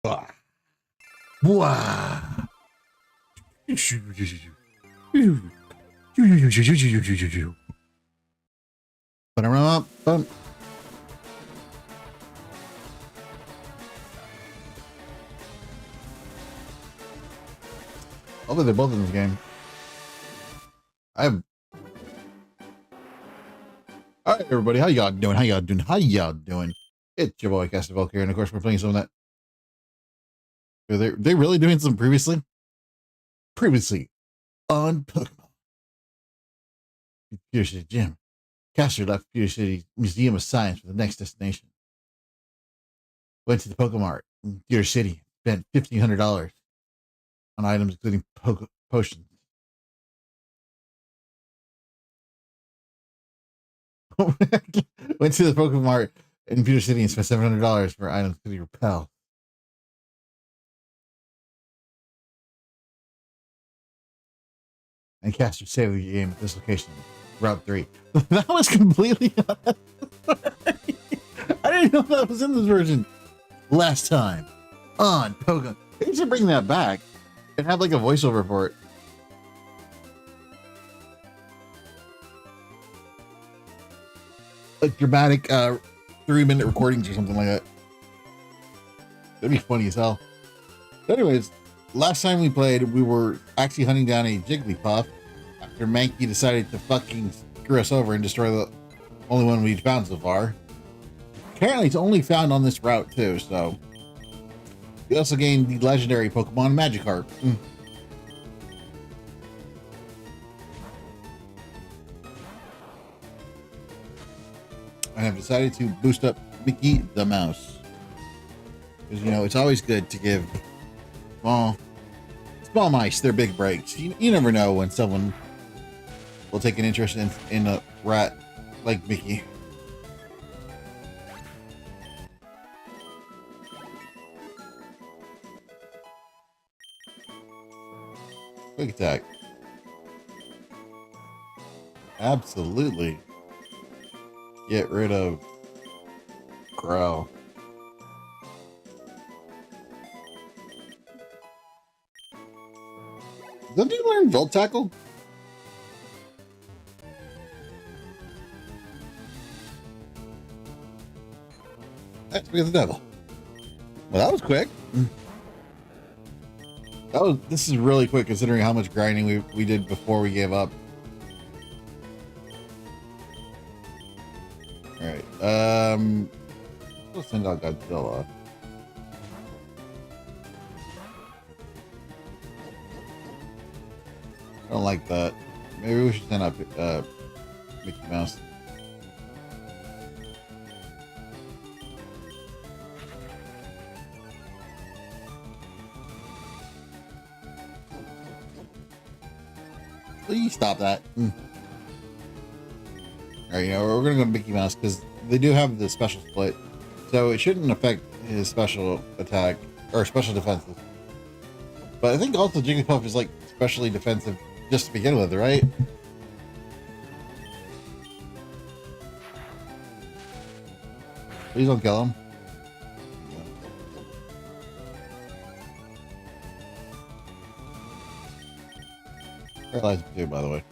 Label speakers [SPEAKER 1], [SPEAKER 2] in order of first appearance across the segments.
[SPEAKER 1] Wow. Although they're both in this game. All right, everybody, how y'all doing? How y'all doing? How y'all doing? It's your boy Castor here, and of course we're playing some of that. Are they really doing some previously on Pokemon Computer City Gym. Castor left Computer City Museum of Science for the next destination. Went to the Pokemart in Computer City, spent $1,500 on items including potions. Went to the Pokemart in Computer City and spent $700 for items including Repel. And Castor saved the game at this location, Route 3. That was completely unnecessary. I didn't know that was in this version. Last time on Pokemon. They should bring that back and have like a voiceover for it. Like dramatic 3-minute recordings or something like that. That'd be funny as hell. Anyways, last time we played, we were actually hunting down a Jigglypuff after Mankey decided to fucking screw us over and destroy the only one we've found so far. Apparently, it's only found on this route too, so. We also gained the legendary Pokemon Magikarp. I have decided to boost up Mickey the Mouse. Because, you know, it's always good to give small mice their big breaks. You never know when someone will take an interest in a rat like Mickey. Quick attack. Absolutely. Get rid of Growl. Did you learn Volt Tackle? That's because of the devil. Well, that was quick. This is really quick considering how much grinding we did before we gave up. Alright, let's send out Godzilla. I don't like that. Maybe we should send out Mickey Mouse. Please stop that. Alright, you know, we're gonna go to Mickey Mouse because they do have the special split, so it shouldn't affect his special attack or special defenses. But I think also Jigglypuff is like specially defensive just to begin with, right? Please don't kill him. Paralyzed too, by the way.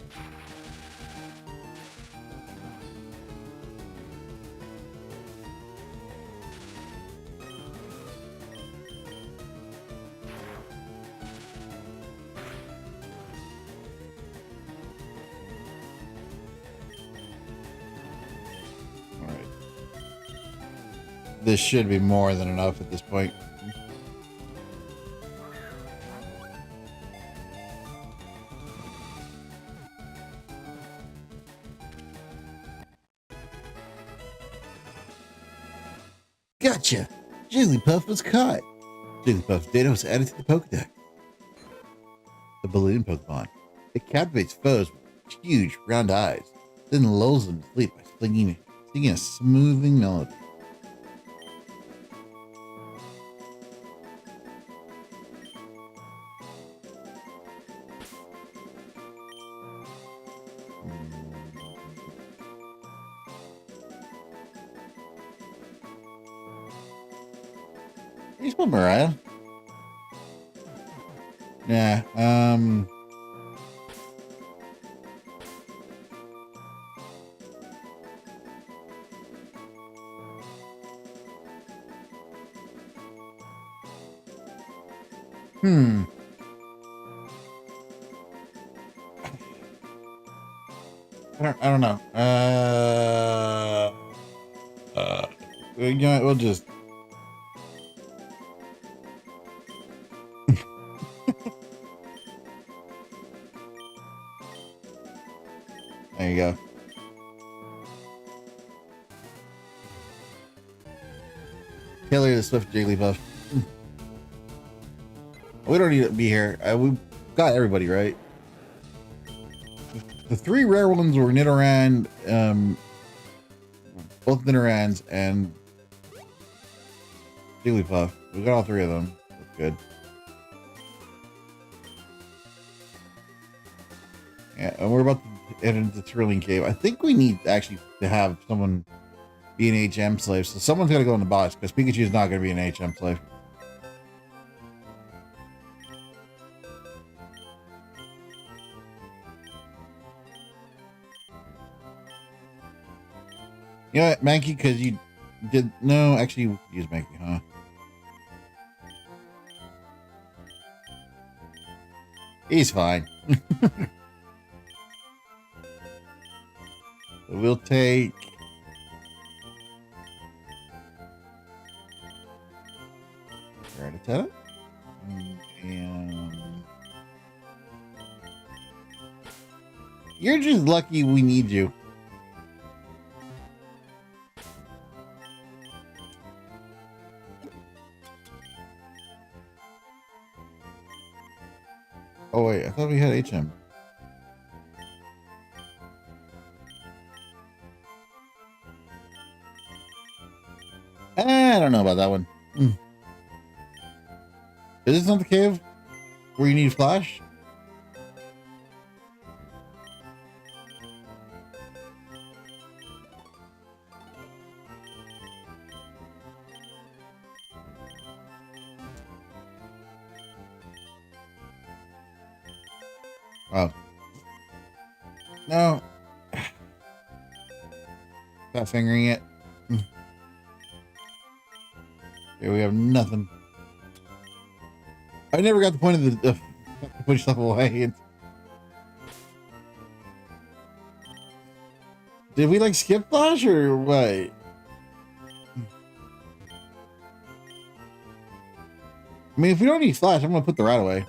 [SPEAKER 1] This should be more than enough at this point. Gotcha! Jigglypuff was caught. Jigglypuff's data was added to the Pokedex. The balloon Pokemon. It captivates foes with huge round eyes, then lulls them to sleep by singing a smoothing melody. He's put Mariah. Yeah. I don't know. You know what, we'll just. There you go. Taylor the Swift Jigglypuff. We don't need to be here. We got everybody right. The three rare ones were Nidoran, both Nidorans and Jigglypuff. We got all three of them. That's good. Yeah, and we're about to head into the Thrilling Cave. I think we need actually to have someone be an HM slave. So someone's got to go in the box because Pikachu is not going to be an HM slave. You know what, Mankey, because you did... No, actually, you use Mankey, huh? He's fine. So we'll take... Rattata. And... You're just lucky we need you. Oh wait, I thought we had HM. I don't know about that one. Is this not the cave where you need flash? Oh. No. Stop fingering it. Here we have nothing. I never got the point of the put stuff away. Did we like skip flash or what? I mean, if we don't need flash, I'm gonna put the rat away.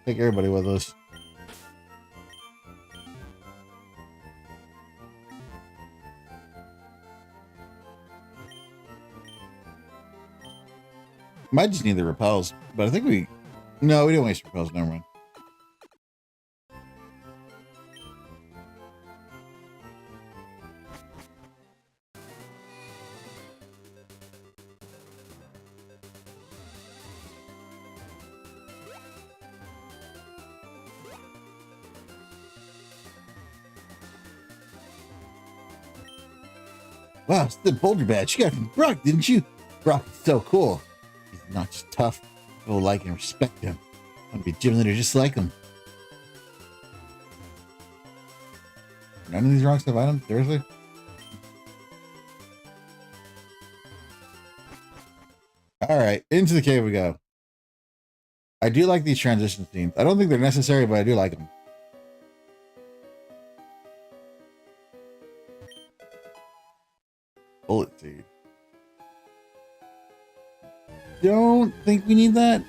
[SPEAKER 1] Take everybody with us. Might just need the repels, but I think we... No, we didn't waste repels. Never mind. Wow, it's the boulder badge you got from Brock, didn't you? Brock is so cool. He's not just tough. People like and respect him. I'm gonna be a gym leader just like him. None of these rocks have items? Seriously? Alright, into the cave we go. I do like these transition scenes. I don't think they're necessary, but I do like them. Bullet seed. Don't think we need that.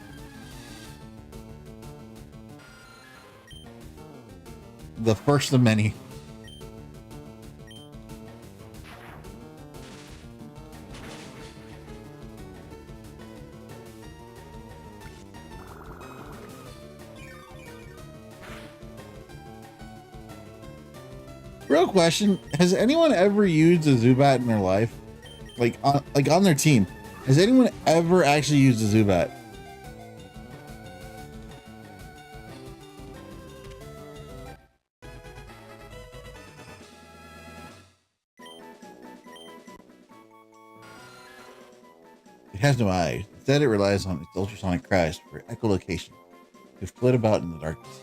[SPEAKER 1] The first of many. Real question, has anyone ever used a Zubat in their life? Like on their team? Has anyone ever actually used a Zubat? has no eyes. Instead, it relies on its ultrasonic cries for echolocation to flit about in the darkness.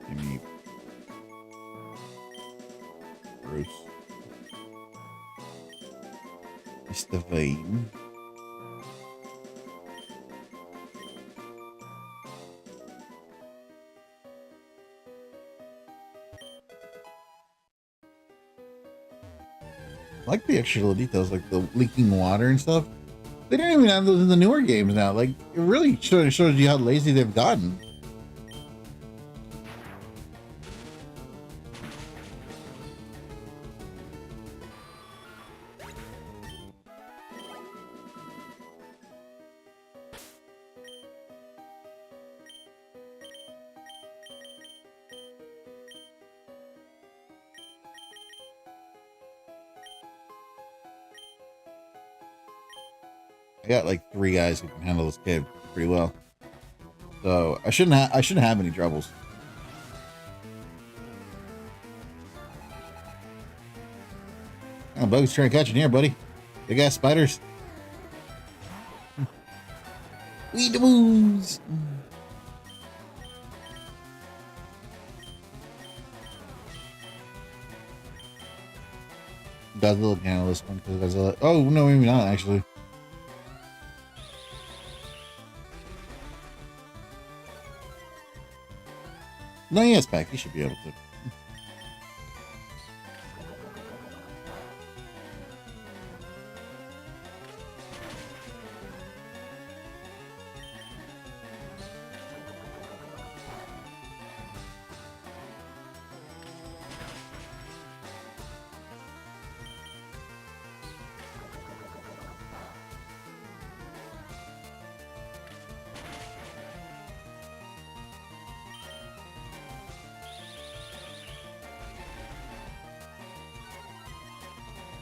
[SPEAKER 1] Give me Bruce. It's the vein. I like the extra little details, like the leaking water and stuff. They don't even have those in the newer games now. Like, it really shows you how lazy they've gotten. I got like 3 guys who can handle this cave pretty well, so I shouldn't have any troubles. Oh, bugs trying to catch in here, buddy. Big ass spiders. Weed the woos. Godzilla can handle this one because Godzilla. Oh no, maybe not actually. No, yes, back. He should be able to.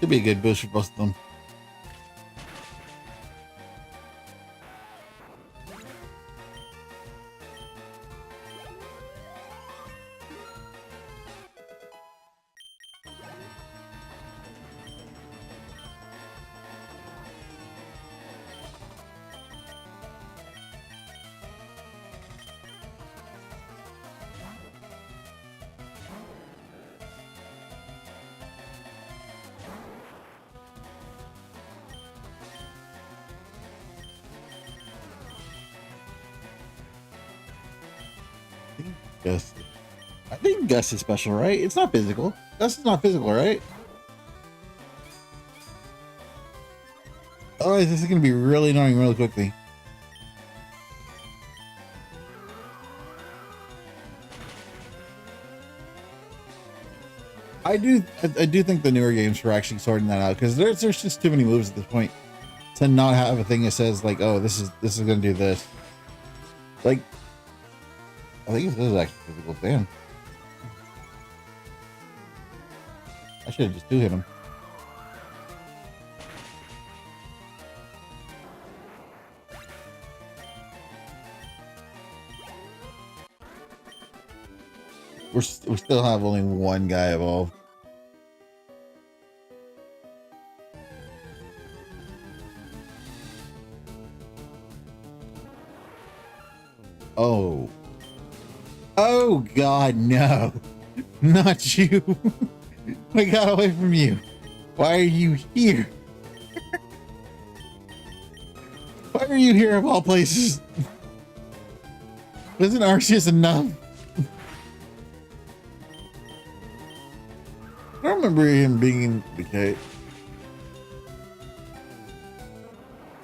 [SPEAKER 1] Could be a good boost for both of them. Gus. I think Gus is special, right? It's not physical. Gus is not physical, right? Otherwise, this is going to be really annoying really quickly. I do think the newer games are actually sorting that out because there's just too many moves at this point to not have a thing that says like, oh, this is going to do this. Like, I think this is actually physical. Damn. I should have just 2-hit him. We still have only 1 guy evolved. Oh. Oh God, no. Not you. I got away from you. Why are you here? Why are you here of all places? Wasn't Arceus enough? I don't remember him being in the cave.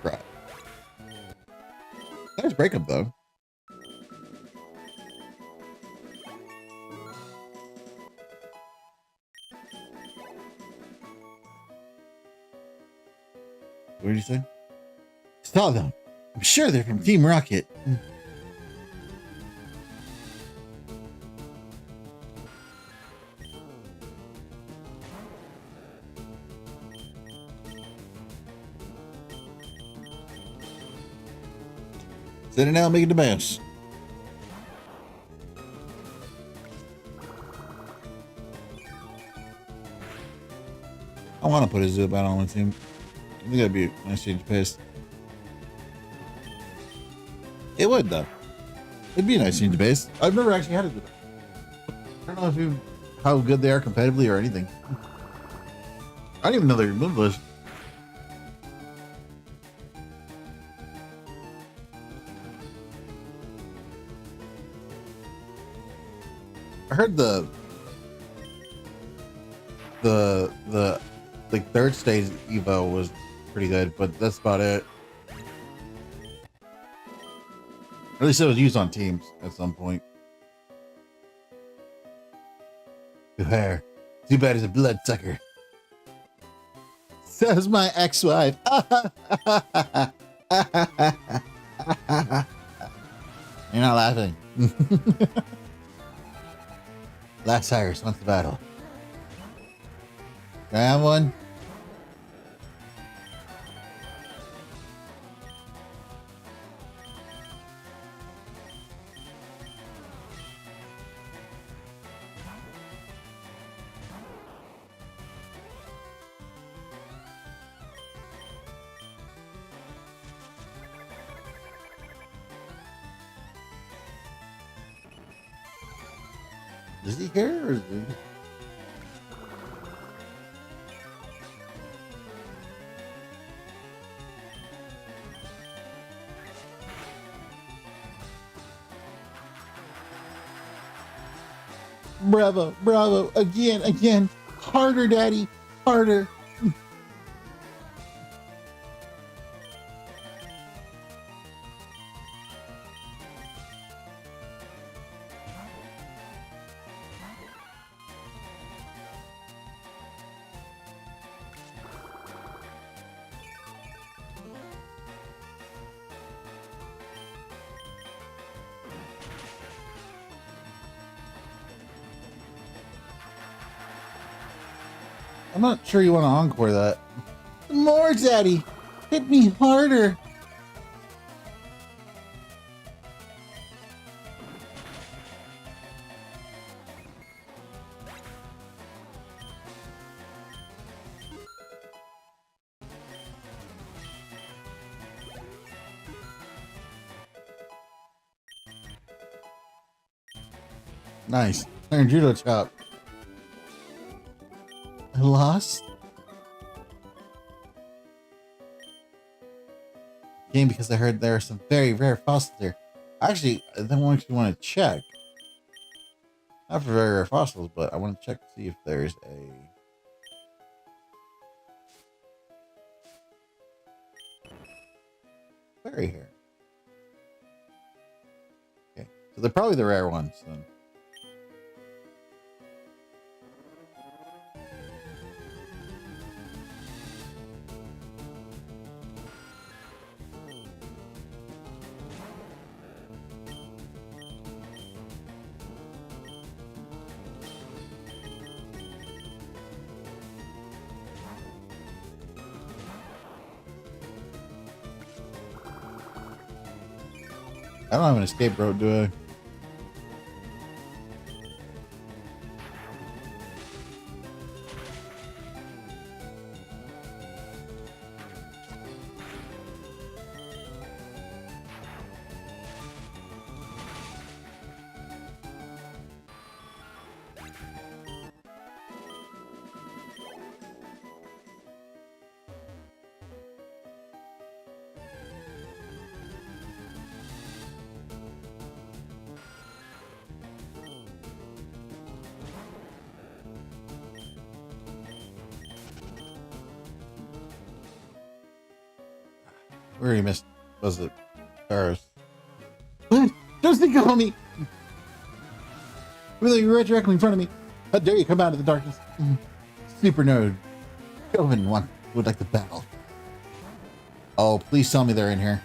[SPEAKER 1] Right. Nice breakup though. What did you say? Saw them. I'm sure they're from Team Rocket. Send it now, make it the best. I want to put a Zubat on my team. I think that'd be a nice change of pace. It would, though. It'd be a nice change of pace. I've never actually had a Zubat. I don't know if how good they are competitively or anything. I don't even know they removed those. I heard the like third stage Evo was pretty good, but that's about it. At least it was used on teams at some point. Beware, too bad is a bloodsucker. So's my ex-wife. You're not laughing. Last Cyrus wants the battle. Can I have one? Is he here or is he? Bravo, bravo, again. Harder, daddy, harder. I'm not sure you want to encore that. More, daddy. Hit me harder. Nice. Iron judo chop. I lost? Game because I heard there are some very rare fossils here. Actually, I don't actually want to check. Not for very rare fossils, but I want to check to see if there's a fairy here. Okay, so they're probably the rare ones then. I don't have an escape rope, do I? We already missed. Was it Paris? What? Don't sneak up on me! Really, you're right directly in front of me. How dare you come out of the darkness? Super nerd. Joven would like to battle. Oh, please tell me they're in here.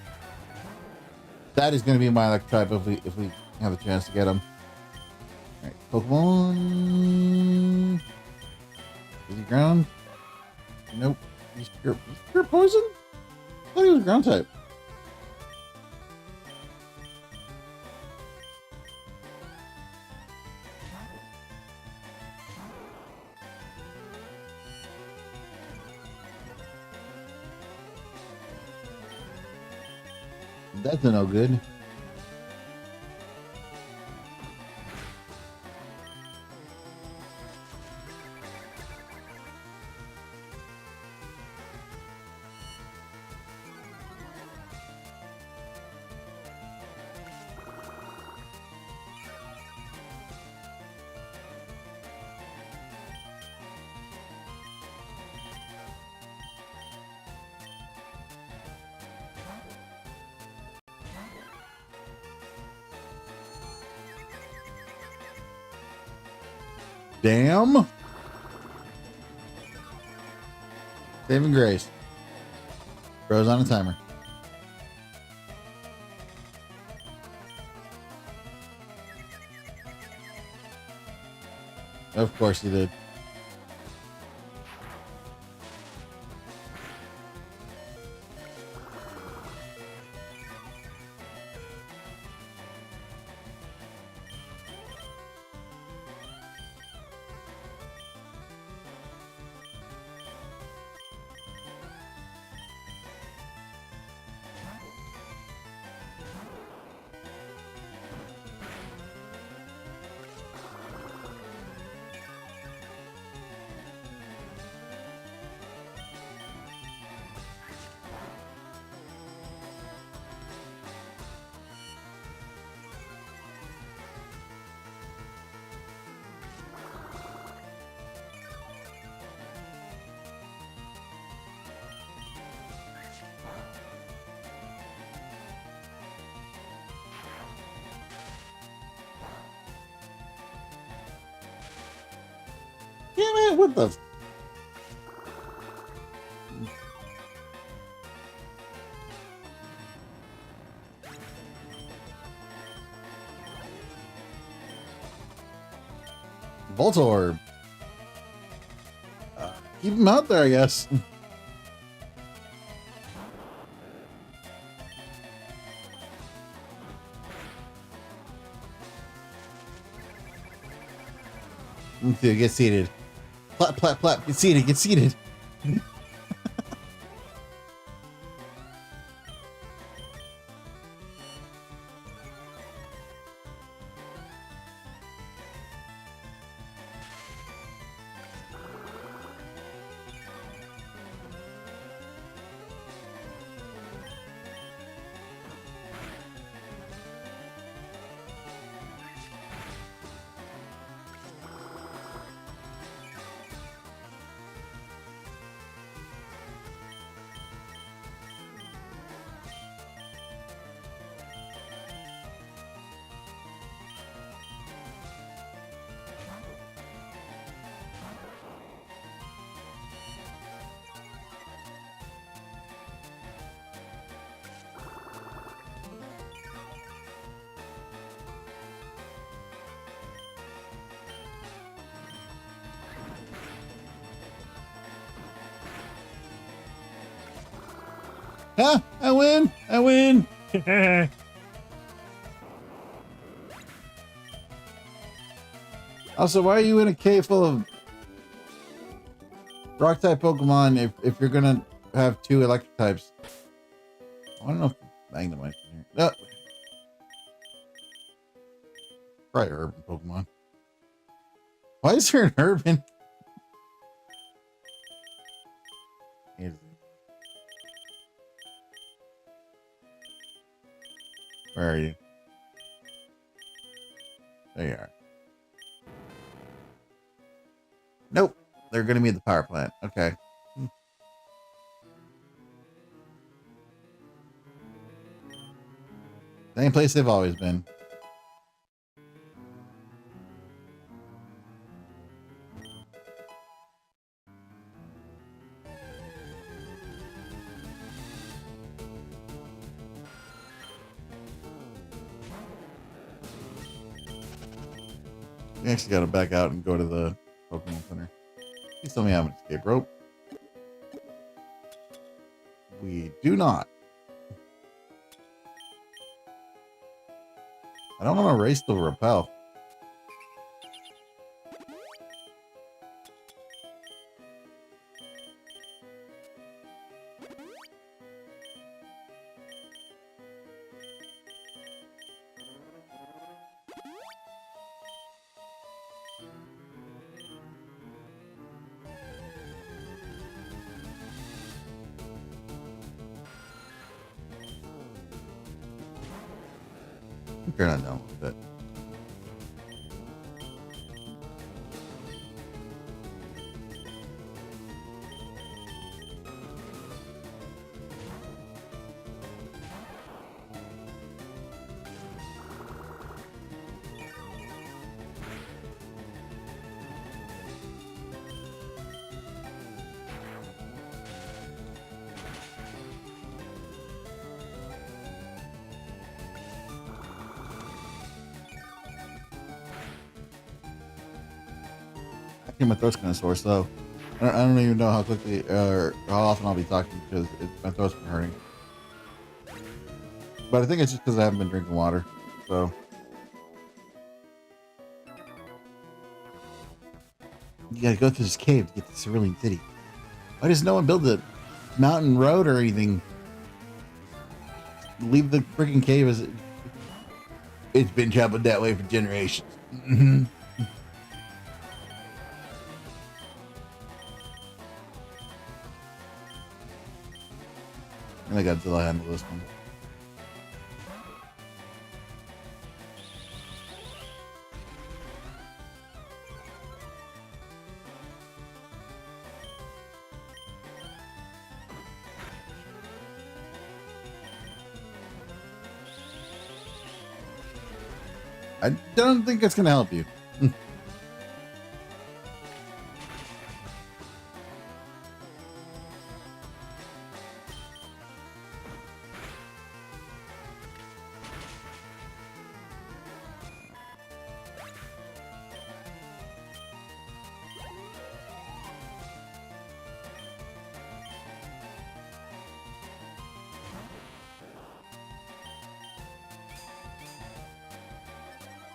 [SPEAKER 1] That is going to be my luck type if we have a chance to get them. All right, Pokemon. Is he ground? Nope. He's pure poison? I thought he was ground type. That's a no good. Damn. Saving grace. Throws on a timer. Of course he did. Damn it, what the? Voltorb. Keep him out there, I guess. Get seated. Plap, plap, plap. Get seated. Get seated. Huh? I win. I win. Also, why are you in a cave full of rock type Pokemon if you're gonna have two electric types? I don't know if Magnemite's in here. No. Probably urban Pokemon. Why is there an urban? Where are you? There you are. Nope. They're going to be at the power plant. Okay. Same place they've always been. We actually got to back out and go to the Pokemon Center. Please tell me I have an escape rope. We do not. I don't want to race the repel. Turn that down a little bit. My throat's kind of sore, so I don't even know how quickly or how often I'll be talking because my throat's been hurting. But I think it's just because I haven't been drinking water. So you gotta go through this cave to get to Cerulean City. Why does no one build a mountain road or anything? Leave the freaking cave as it's been traveled that way for generations. Mm-hmm. I think Godzilla handle this one. I don't think it's gonna help you.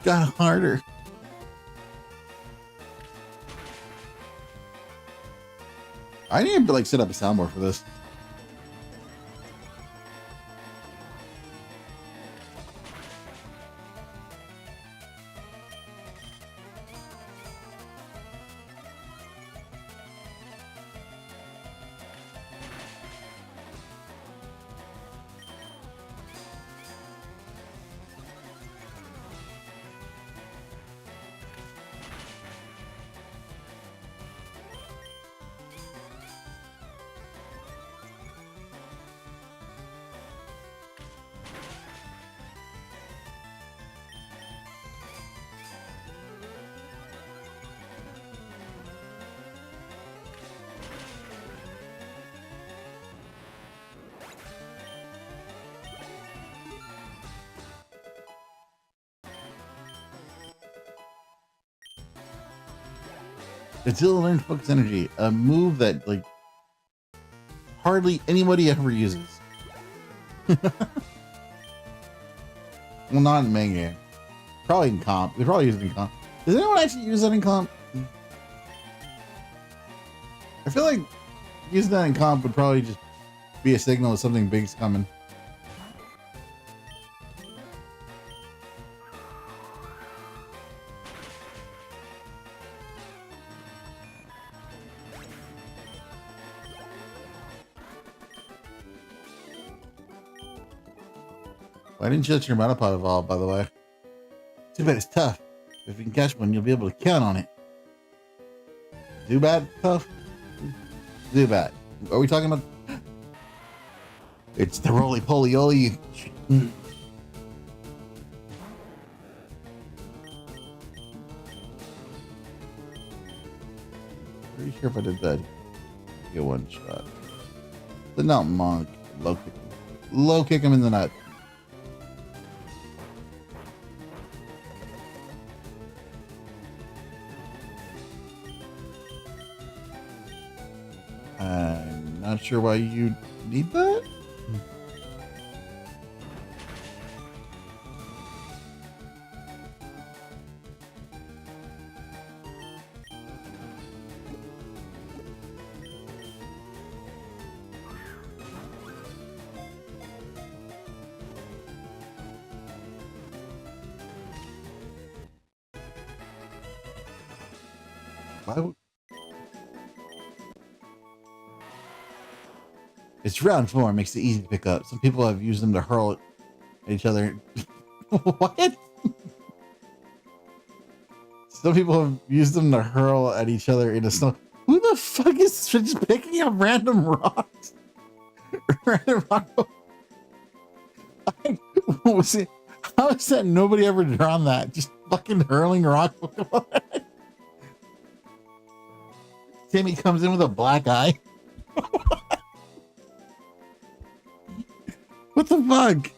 [SPEAKER 1] Got harder. I need to like set up a soundboard for this. Godzilla learned focus energy, a move that like hardly anybody ever uses. Well, not in the main game. Probably in comp. We probably use it in comp. Does anyone actually use that in comp? I feel like using that in comp would probably just be a signal of something big's coming. Why didn't you let your Metapod evolve, by the way? Too bad it's tough. If you can catch one, you'll be able to count on it. Zubat tough? Zubat. Are we talking about? It's the roly-poly-oly. Pretty sure if I did that, get one shot. The nut monk. Low kick him in the nut. I'm not sure why you need that. Why would... Its round form makes it easy to pick up. Some people have used them to hurl at each other. What? Some people have used them to hurl at each other in the snow. Who the fuck is just picking up random rocks? Random rock. How is that nobody ever drawn that? Just fucking hurling rock Pokemon. Timmy comes in with a black eye. What the fuck?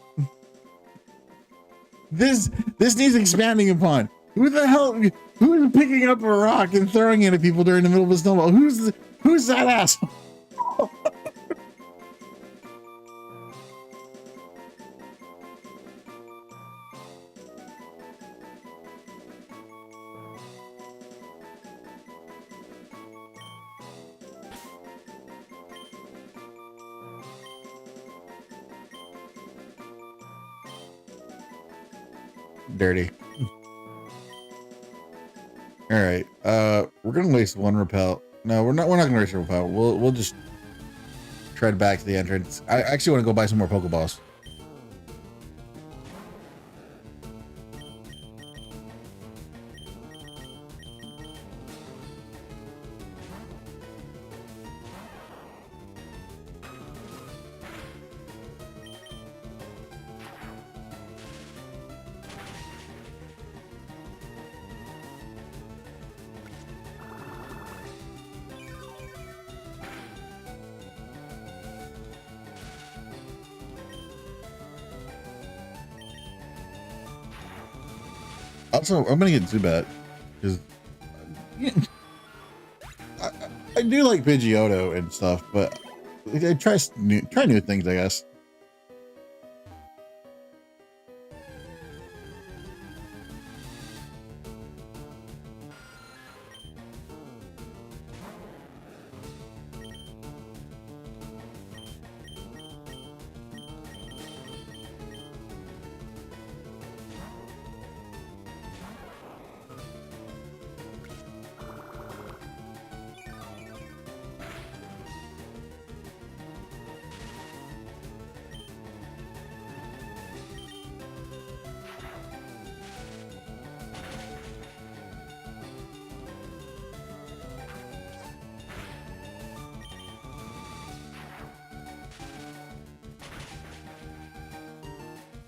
[SPEAKER 1] This needs expanding upon. Who the hell? Who is picking up a rock and throwing it at people during the middle of a snowball? Who's that asshole? Dirty. All right, we're gonna waste one repel. No, we're not gonna waste a repel. We'll just tread back to the entrance. I actually want to go buy some more Pokeballs. Also, I'm gonna get Zubat because I do like Pidgeotto and stuff, but I try new things, I guess.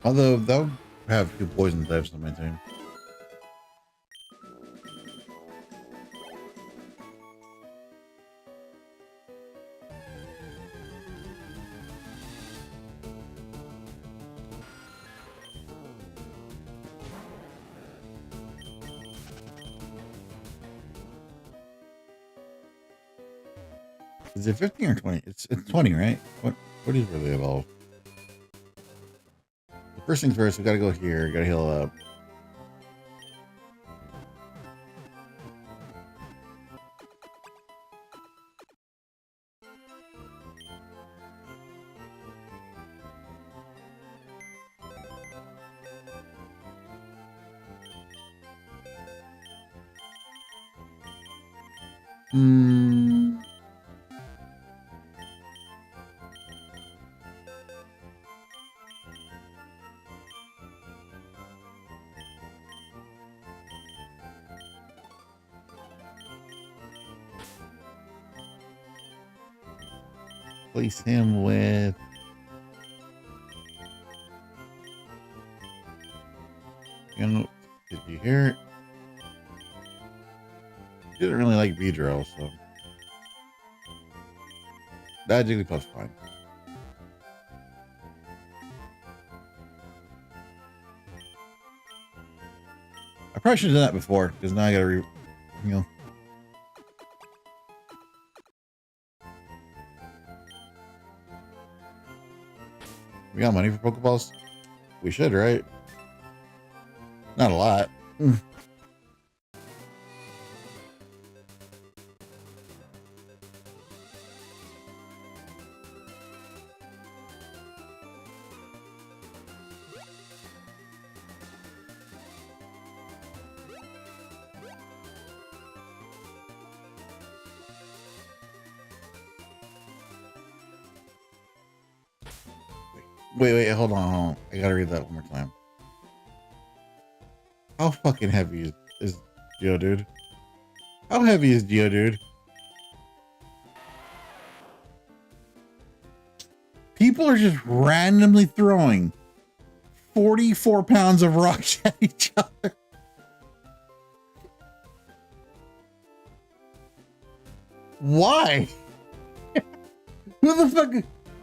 [SPEAKER 1] Although that would have 2 poison types on my team. Is it 15 or 20? It's 20, right? What is really evolved? First things first, we gotta go here, gotta heal up. Place him with did you hear it? He didn't really like Beedrill, so that Jigglypuff's fine. I probably should have done that before, because now I gotta We got money for Pokeballs? We should, right? Not a lot. Wait, hold on. I gotta read that one more time. How fucking heavy is Geodude? How heavy is Geodude? People are just randomly throwing 44 pounds of rocks at each other. Why? Who the fuck?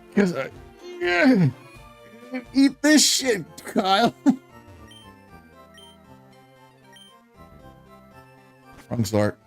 [SPEAKER 1] Because eat this shit, Kyle. Wrong start.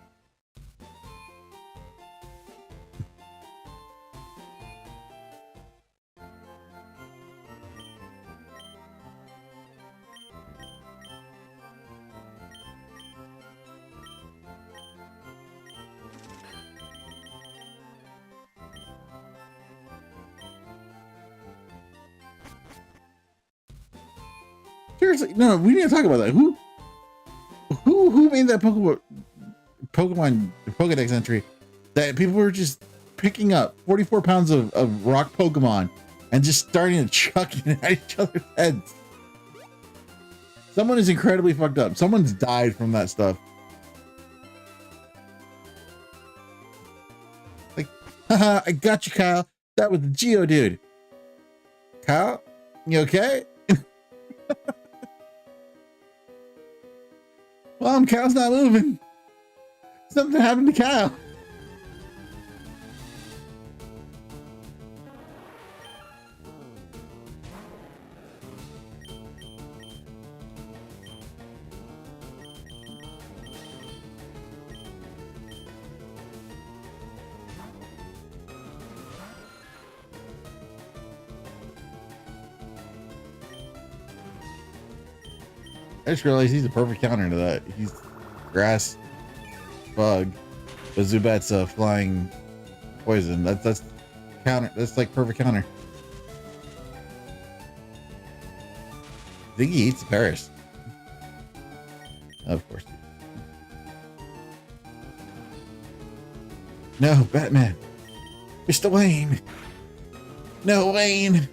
[SPEAKER 1] Seriously, no, we need to talk about that. Who made that Pokemon Pokedex entry that people were just picking up 44 pounds of rock Pokemon and just starting to chuck it at each other's heads? Someone is incredibly fucked up. Someone's died from that stuff. Like, haha, I got you, Kyle. That was the Geodude. Kyle, you okay? Mom, Kyle's not moving. Something happened to Kyle. I just realized he's a perfect counter to that. He's grass, bug, but Zubat's a flying poison. That's counter. That's like perfect counter. I think he eats Paris. Of course. No, Batman. Mr. Wayne. No, Wayne.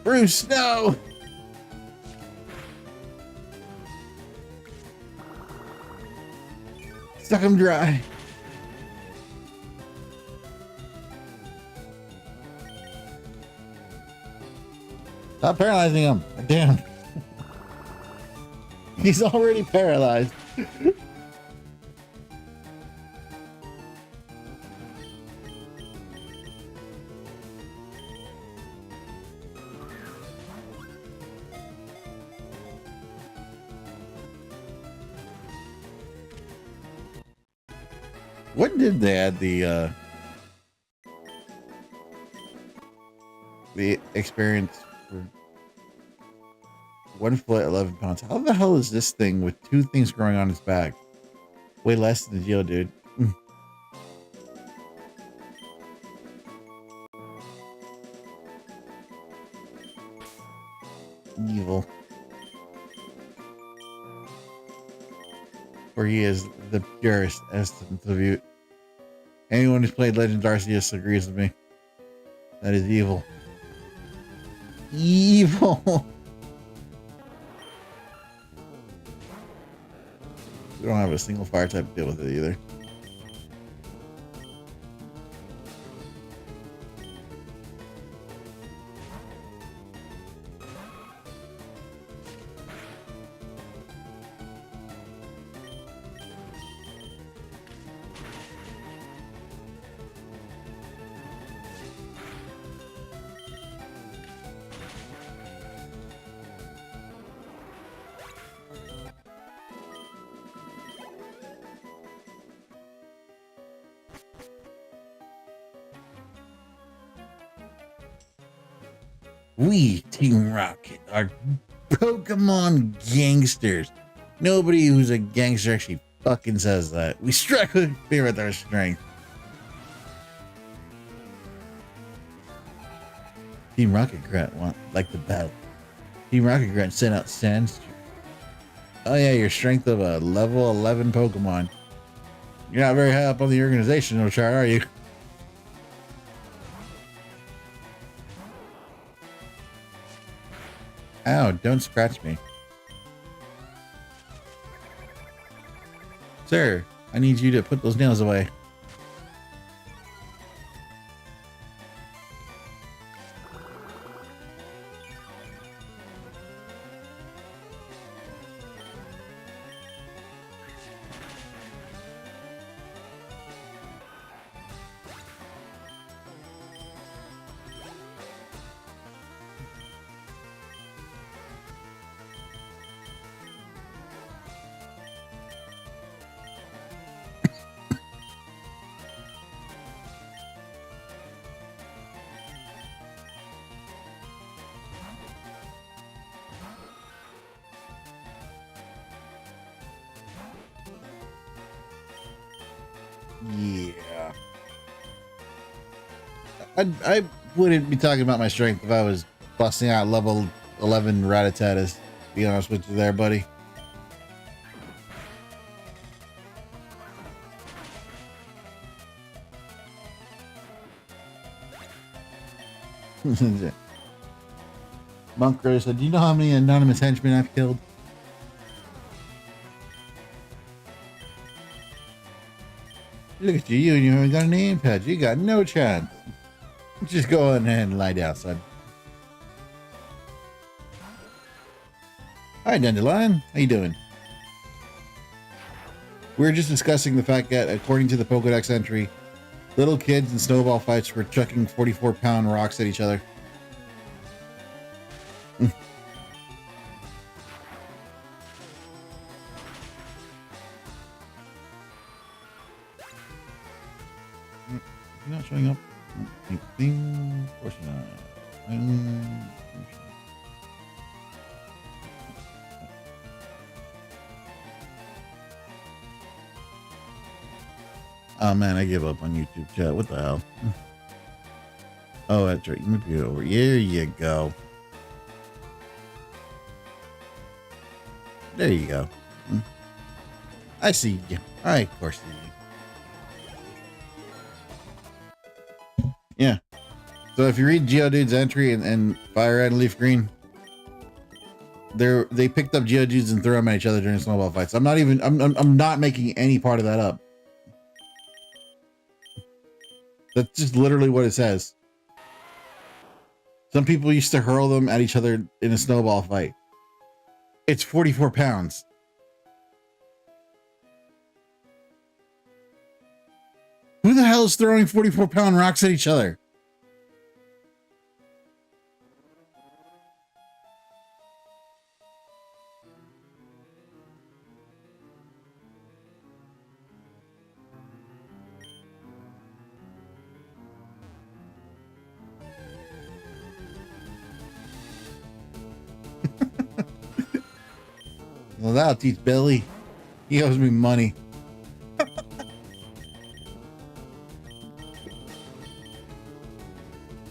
[SPEAKER 1] Bruce, no. Suck him dry. Stop paralyzing him. Damn. He's already paralyzed. When did they add the experience for 1 foot, 11 pounds? How the hell is this thing with 2 things growing on its back? Way less than the Geodude. Evil. For he is the purest essence of you. Anyone who's played Legends Arceus agrees with me. That is evil. Evil. We don't have a single fire type to deal with it either. We, Team Rocket, are Pokemon gangsters. Nobody who's a gangster actually fucking says that. We strike with fear with our strength. Team Rocket Grunt want like the battle. Team Rocket Grunt sent out Sands. Oh yeah, your strength of a level 11 Pokemon. You're not very high up on the organization, no chart, are you? Ow, don't scratch me. Sir, I need you to put those nails away. Yeah. I wouldn't be talking about my strength if I was busting out level 11 Rat-a-Tat-tas. Be honest with you there, buddy. Monk Rose said, do you know how many anonymous henchmen I've killed? Look at you, you haven't got a name patch. You got no chance. Just go on ahead and lie down, son. Hi, Dandelion. How you doing? We were just discussing the fact that, according to the Pokedex entry, little kids in snowball fights were chucking 44-pound rocks at each other. Not showing up. Of course not. Oh man, I give up on YouTube chat. What the hell? Oh, that's right. You might be over. There you go. There you go. I see you. I of course see you. Yeah. So if you read Geodude's entry and Fire Red and Leaf Green, they picked up Geodudes and threw them at each other during snowball fights. I'm not making any part of that up. That's just literally what it says. Some people used to hurl them at each other in a snowball fight. It's 44 pounds. Who the hell is throwing 44-pound rocks at each other? Well, that'll teach Billy. He owes me money.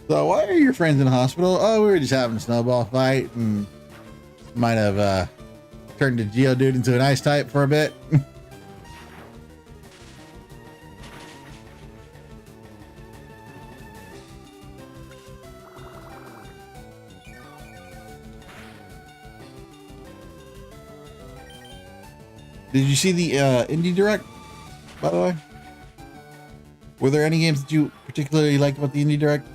[SPEAKER 1] So why are your friends in the hospital? Oh, we were just having a snowball fight and might have turned the Geodude into an ice type for a bit. Did you see the Indie Direct, by the way? Were there any games that you particularly liked about the Indie Direct?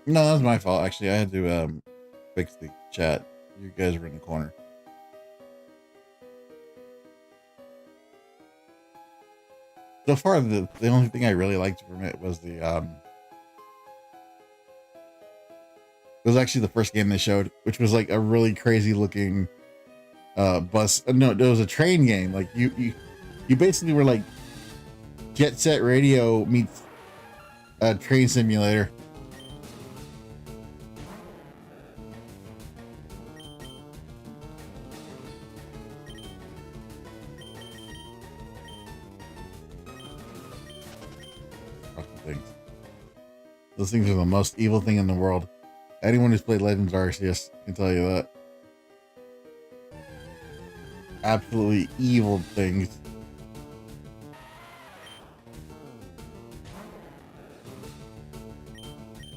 [SPEAKER 1] No, that was my fault. Actually, I had to fix the chat. You guys were in the corner. So far, the only thing I really liked from it was the it was actually the first game they showed, which was like a really crazy looking bus. No, it was a train game. Like you basically were like Jet Set Radio meets a train simulator. Those things are the most evil thing in the world. Anyone who's played Legends Arceus can tell you that. Absolutely evil things.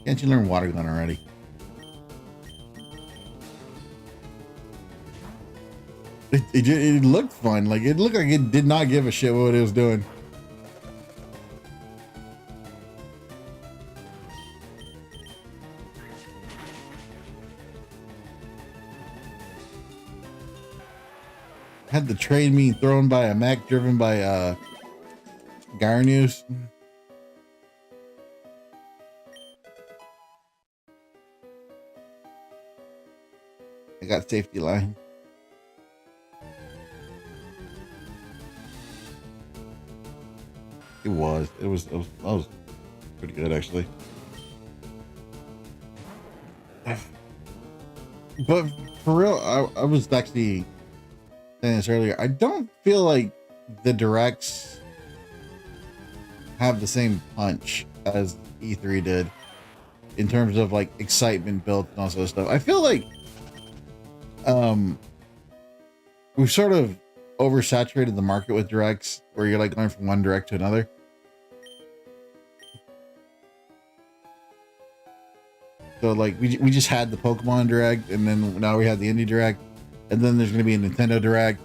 [SPEAKER 1] Can't you learn Water Gun already? It looked fun. Like it looked like it did not give a shit what it was doing. Had the train being thrown by a mech driven by Garnus. I got safety line. It was pretty good actually. But for real, I was actually saying this earlier. I don't feel like the directs have the same punch as E3 did in terms of like excitement built and all sort of stuff. I feel like we've sort of oversaturated the market with directs where you're like going from one direct to another. So like we just had the Pokemon Direct, and then now we have the Indie Direct, and then there's going to be a Nintendo Direct,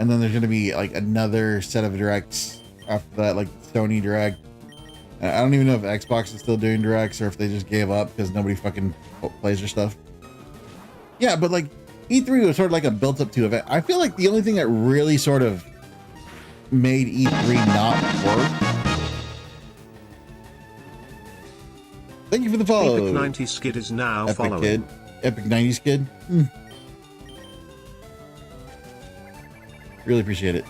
[SPEAKER 1] and then there's going to be like another set of directs after that, like Sony Direct. And I don't even know if Xbox is still doing directs or if they just gave up because nobody fucking plays their stuff. Yeah, but like E3 was sort of like a built-up to event. I feel like the only thing that really sort of made E3 not work. Thank you for the follow.
[SPEAKER 2] Epic 90 Skid is now
[SPEAKER 1] Epic
[SPEAKER 2] following.
[SPEAKER 1] Kid. Epic 90 Skid. Really appreciate it.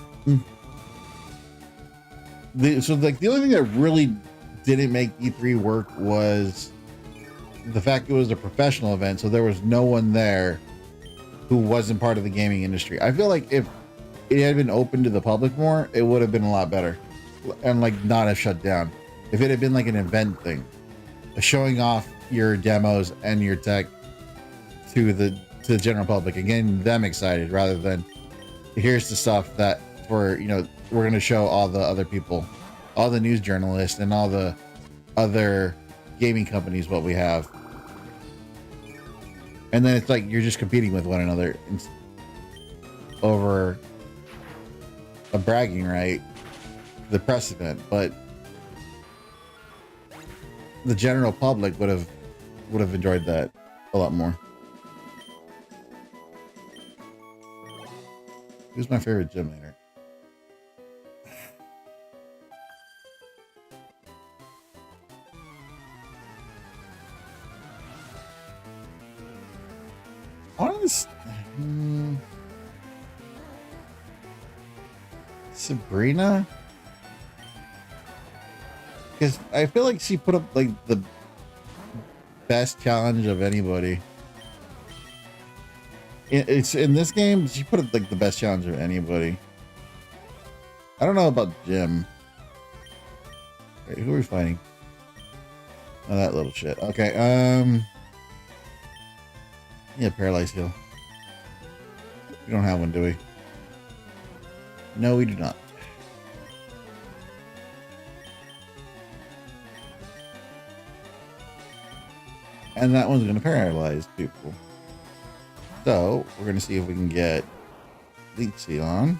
[SPEAKER 1] So like the only thing that really didn't make E3 work was the fact it was a professional event, so there was no one there who wasn't part of the gaming industry. I feel like if it had been open to the public more, it would have been a lot better and like not have shut down. If it had been like an event thing, showing off your demos and your tech to the general public and getting them excited rather than here's the stuff that we're going to show all the other people, all the news journalists and all the other gaming companies what we have. And then it's like you're just competing with one another over a bragging right, the press event. But the general public would have enjoyed that a lot more. Who's my favorite gym leader? Honest, Sabrina, because I feel like she put up like the best challenge of anybody. It's in this game. She put up like the best challenge of anybody. I don't know about Jim. Wait, who are we fighting? Oh, that little shit. Okay. Yeah, paralyzed heal. We don't have one, do we? No, we do not. And that one's going to paralyze people. So, we're going to see if we can get Leech Seed on.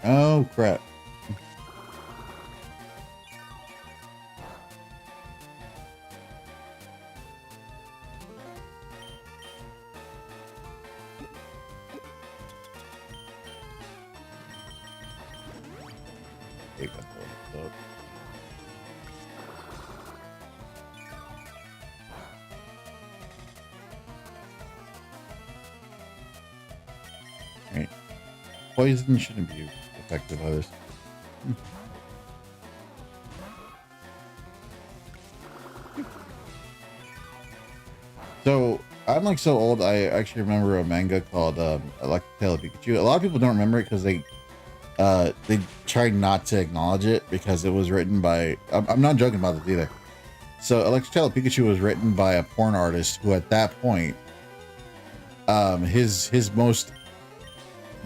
[SPEAKER 1] Oh, crap. Right. Poison shouldn't be effective others. So I'm like so old. I actually remember a manga called Electric Tail of Pikachu. A lot of people don't remember it because they tried not to acknowledge it because it was written by. I'm not joking about this either. So Electric Tail of Pikachu was written by a porn artist who, at that point, his most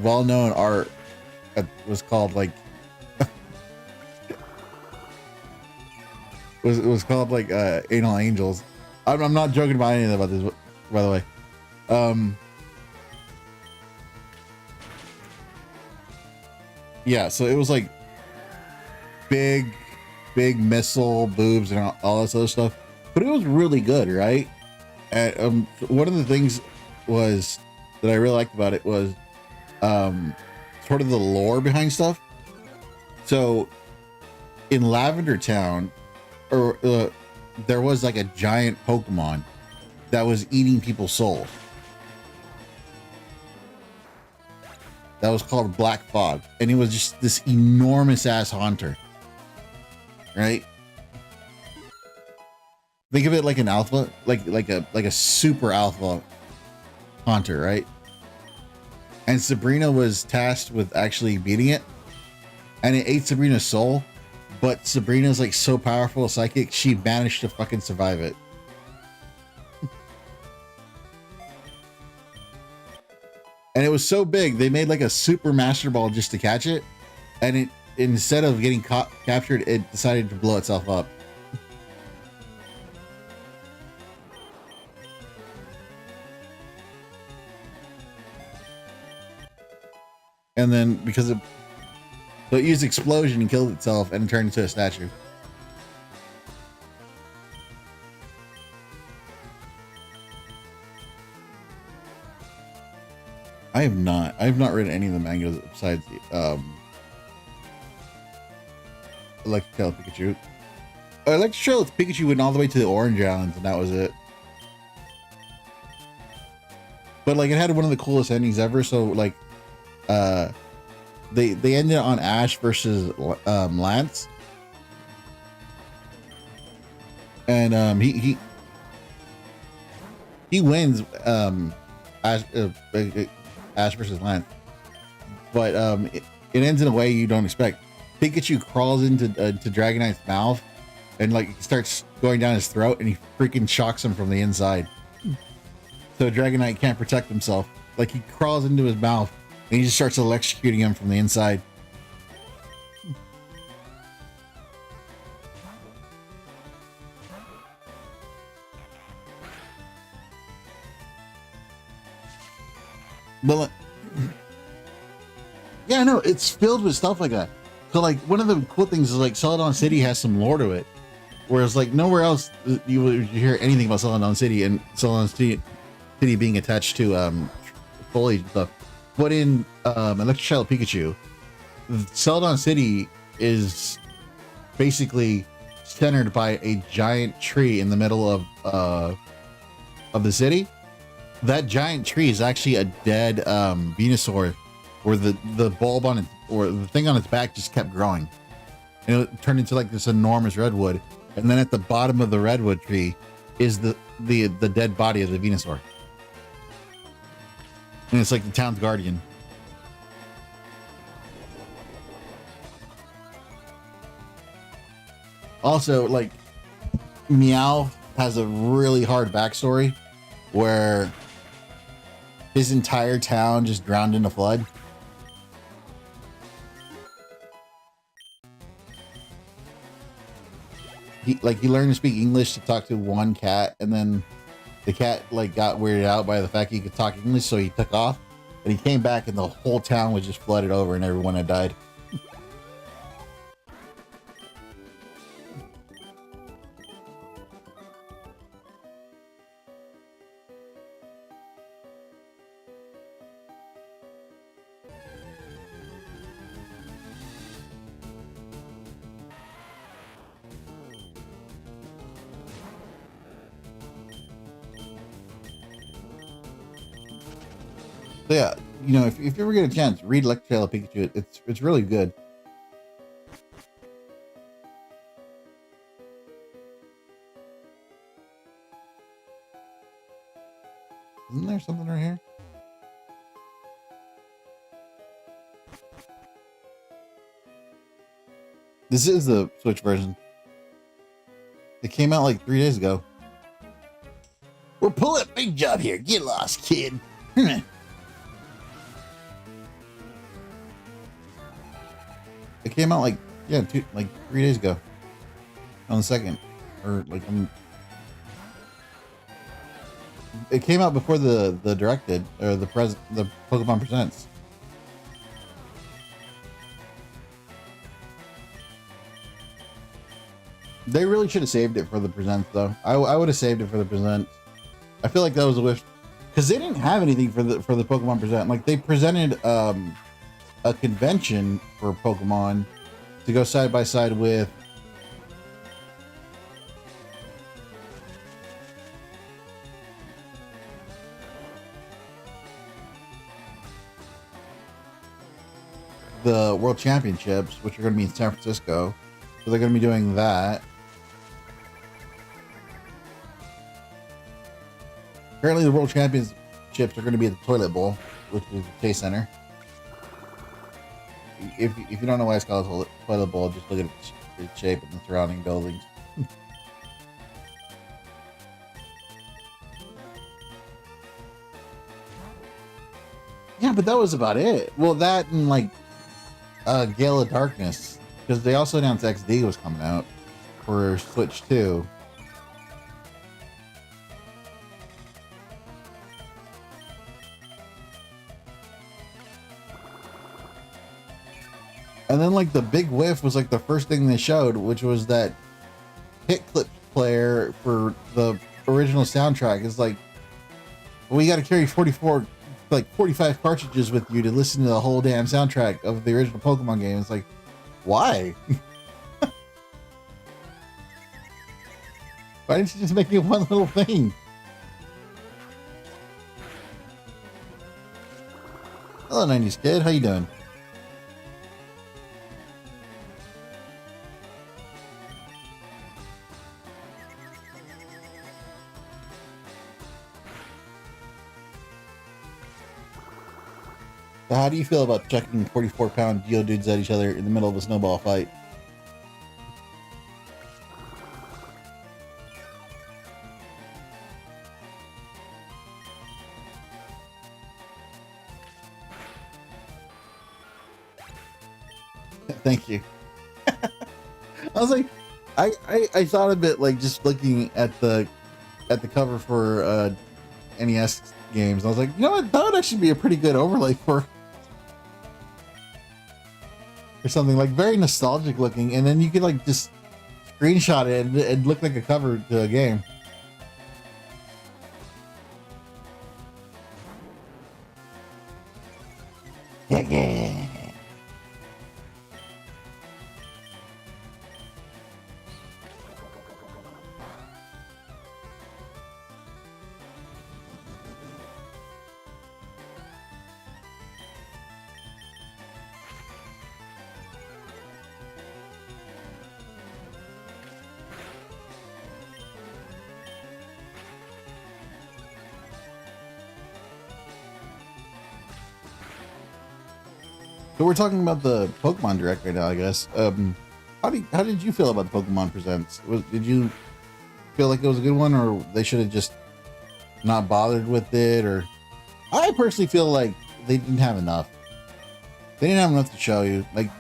[SPEAKER 1] well-known art was called like was called like Anal Angels. I'm not joking about anything about this, by the way. Yeah, so it was like big missile boobs and all this other stuff, but it was really good, right? And one of the things was that I really liked about it was sort of the lore behind stuff. So in Lavender Town, there was like a giant Pokemon that was eating people's souls. That was called Black Fog, and it was just this enormous ass haunter, right? Think of it like an alpha, like a super alpha haunter, right? And Sabrina was tasked with actually beating it, and it ate Sabrina's soul. But Sabrina's like so powerful, psychic, she managed to fucking survive it. And it was so big, they made like a super master ball just to catch it. And it, instead of getting captured, it decided to blow itself up. And then because it, so it used explosion and killed itself and turned into a statue. I have not read any of the mangas besides Electric Tail Pikachu. Electric Tail Pikachu went all the way to the Orange Islands, and that was it. But like, it had one of the coolest endings ever. So like, they ended on Ash versus Lance, and he wins Ash versus Lance, but it ends in a way you don't expect. Pikachu crawls into Dragonite's mouth and like starts going down his throat, and he freaking shocks him from the inside. So Dragonite can't protect himself. Like, he crawls into his mouth and he just starts electrocuting him from the inside. But yeah, no, it's filled with stuff like that. So like, one of the cool things is like Celadon City has some lore to it, whereas like nowhere else you would hear anything about Celadon City, and Celadon City being attached to foliage and stuff. But in Electric Child Pikachu, Celadon City is basically centered by a giant tree in the middle of the city. That giant tree is actually a dead Venusaur, where the bulb on it, or the thing on its back, just kept growing, and it turned into like this enormous redwood. And then at the bottom of the redwood tree is the dead body of the Venusaur, and it's like the town's guardian. Also, like, Meow has a really hard backstory where his entire town just drowned in a flood. He learned to speak English to talk to one cat, and then the cat like got weirded out by the fact he could talk English, so he took off, and he came back and the whole town was just flooded over and everyone had died. So yeah, you know, if you ever get a chance, read Electric Tail Pikachu. It's really good. Isn't there something right here? This is the Switch version. It came out like 3 days ago. We're pulling a big job here. Get lost, kid. It came out like 3 days ago on the 2nd. or like it came out before the directed or the Pokemon Presents. They really should have saved it for the Presents though. I would have saved it for the Presents. I feel like that was a wish because they didn't have anything for the Pokemon Present. Like they presented a convention for Pokemon to go side by side with the World Championships, which are going to be in San Francisco. So they're going to be doing that. Apparently the World Championships are going to be at the Toilet Bowl, which is the Chase Center. If you don't know why it's called a Toilet Bowl, just look at its shape and the surrounding buildings. Yeah, but that was about it. Well, that and like Gale of Darkness, because they also announced XD was coming out for Switch 2. And then like the big whiff was like the first thing they showed, which was that hit clip player for the original soundtrack. Is like, well, you got to carry 45 cartridges with you to listen to the whole damn soundtrack of the original Pokemon game. It's like, why? Why didn't you just make it one little thing? Hello, 90s kid. How you doing? So how do you feel about chucking 44-pound Geodudes at each other in the middle of a snowball fight? Thank you. I was like, I thought of it like just looking at the cover for NES games. I was like, you know what? That would actually be a pretty good overlay for something like very nostalgic looking, and then you could like just screenshot it and look like a cover to a game. Yeah. So we're talking about the Pokemon Direct right now, I guess. How did you feel about the Pokemon Presents? Did you feel like it was a good one, or they should have just not bothered with it? Or I personally feel like they didn't have enough. They didn't have enough to show you. Like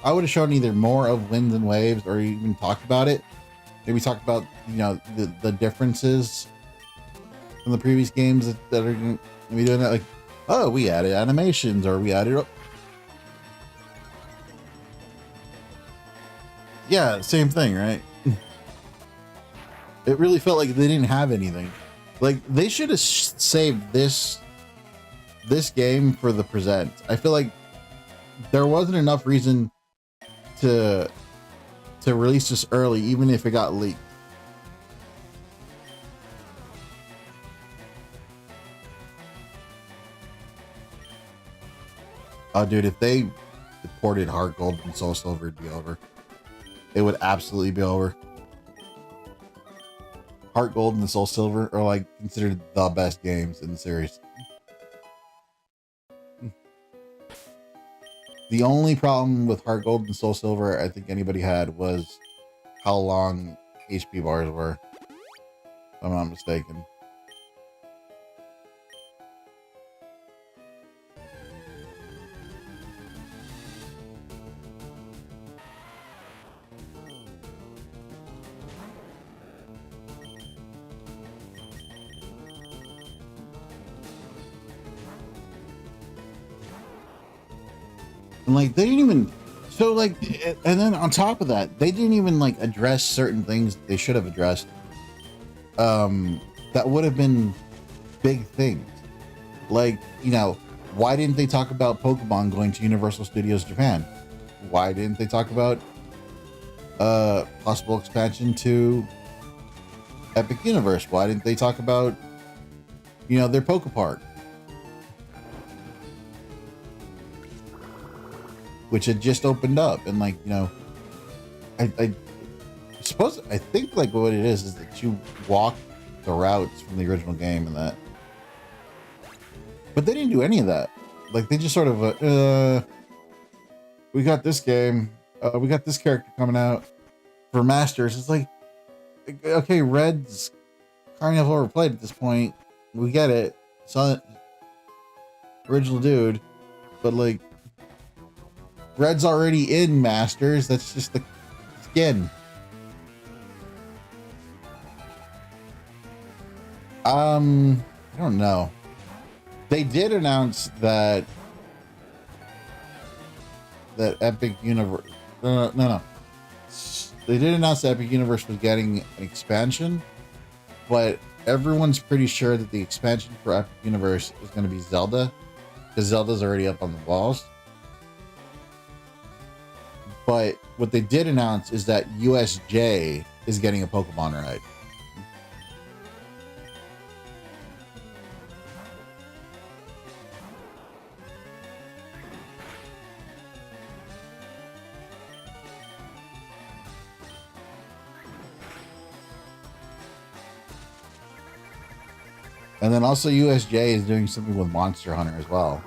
[SPEAKER 1] I would have shown either more of Winds and Waves, or even talked about it. Maybe talked about the differences from the previous games that are going to be doing that. Like, oh, we added animations, or we added. Yeah, same thing, right? It really felt like they didn't have anything. Like they should have saved this game for the Present. I feel like there wasn't enough reason to release this early, even if it got leaked. Oh, dude, if they ported Heart Gold and Soul Silver, it'd be over. It would absolutely be over. Heart Gold and Soul Silver are like considered the best games in the series. The only problem with Heart Gold and Soul Silver I think anybody had was how long HP bars were, if I'm not mistaken. And like they didn't even, so like, and then on top of that, they didn't even like address certain things they should have addressed. That would have been big things. Like, you know, why didn't they talk about Pokemon going to Universal Studios Japan? Why didn't they talk about possible expansion to Epic Universe? Why didn't they talk about, you know, their Poke Park, which had just opened up? And like, you know, I suppose, I think like what it is that you walk the routes from the original game and that, but they didn't do any of that. Like they just sort of we got this game, we got this character coming out for Masters. It's like, okay, Red's kind of overplayed at this point. We get it. It's original dude, but like Red's already in Masters. That's just the skin. I don't know. They did announce that Epic Universe. No. They did announce that Epic Universe was getting an expansion, but everyone's pretty sure that the expansion for Epic Universe is going to be Zelda, because Zelda's already up on the walls. But what they did announce is that USJ is getting a Pokemon ride. And then also USJ is doing something with Monster Hunter as well.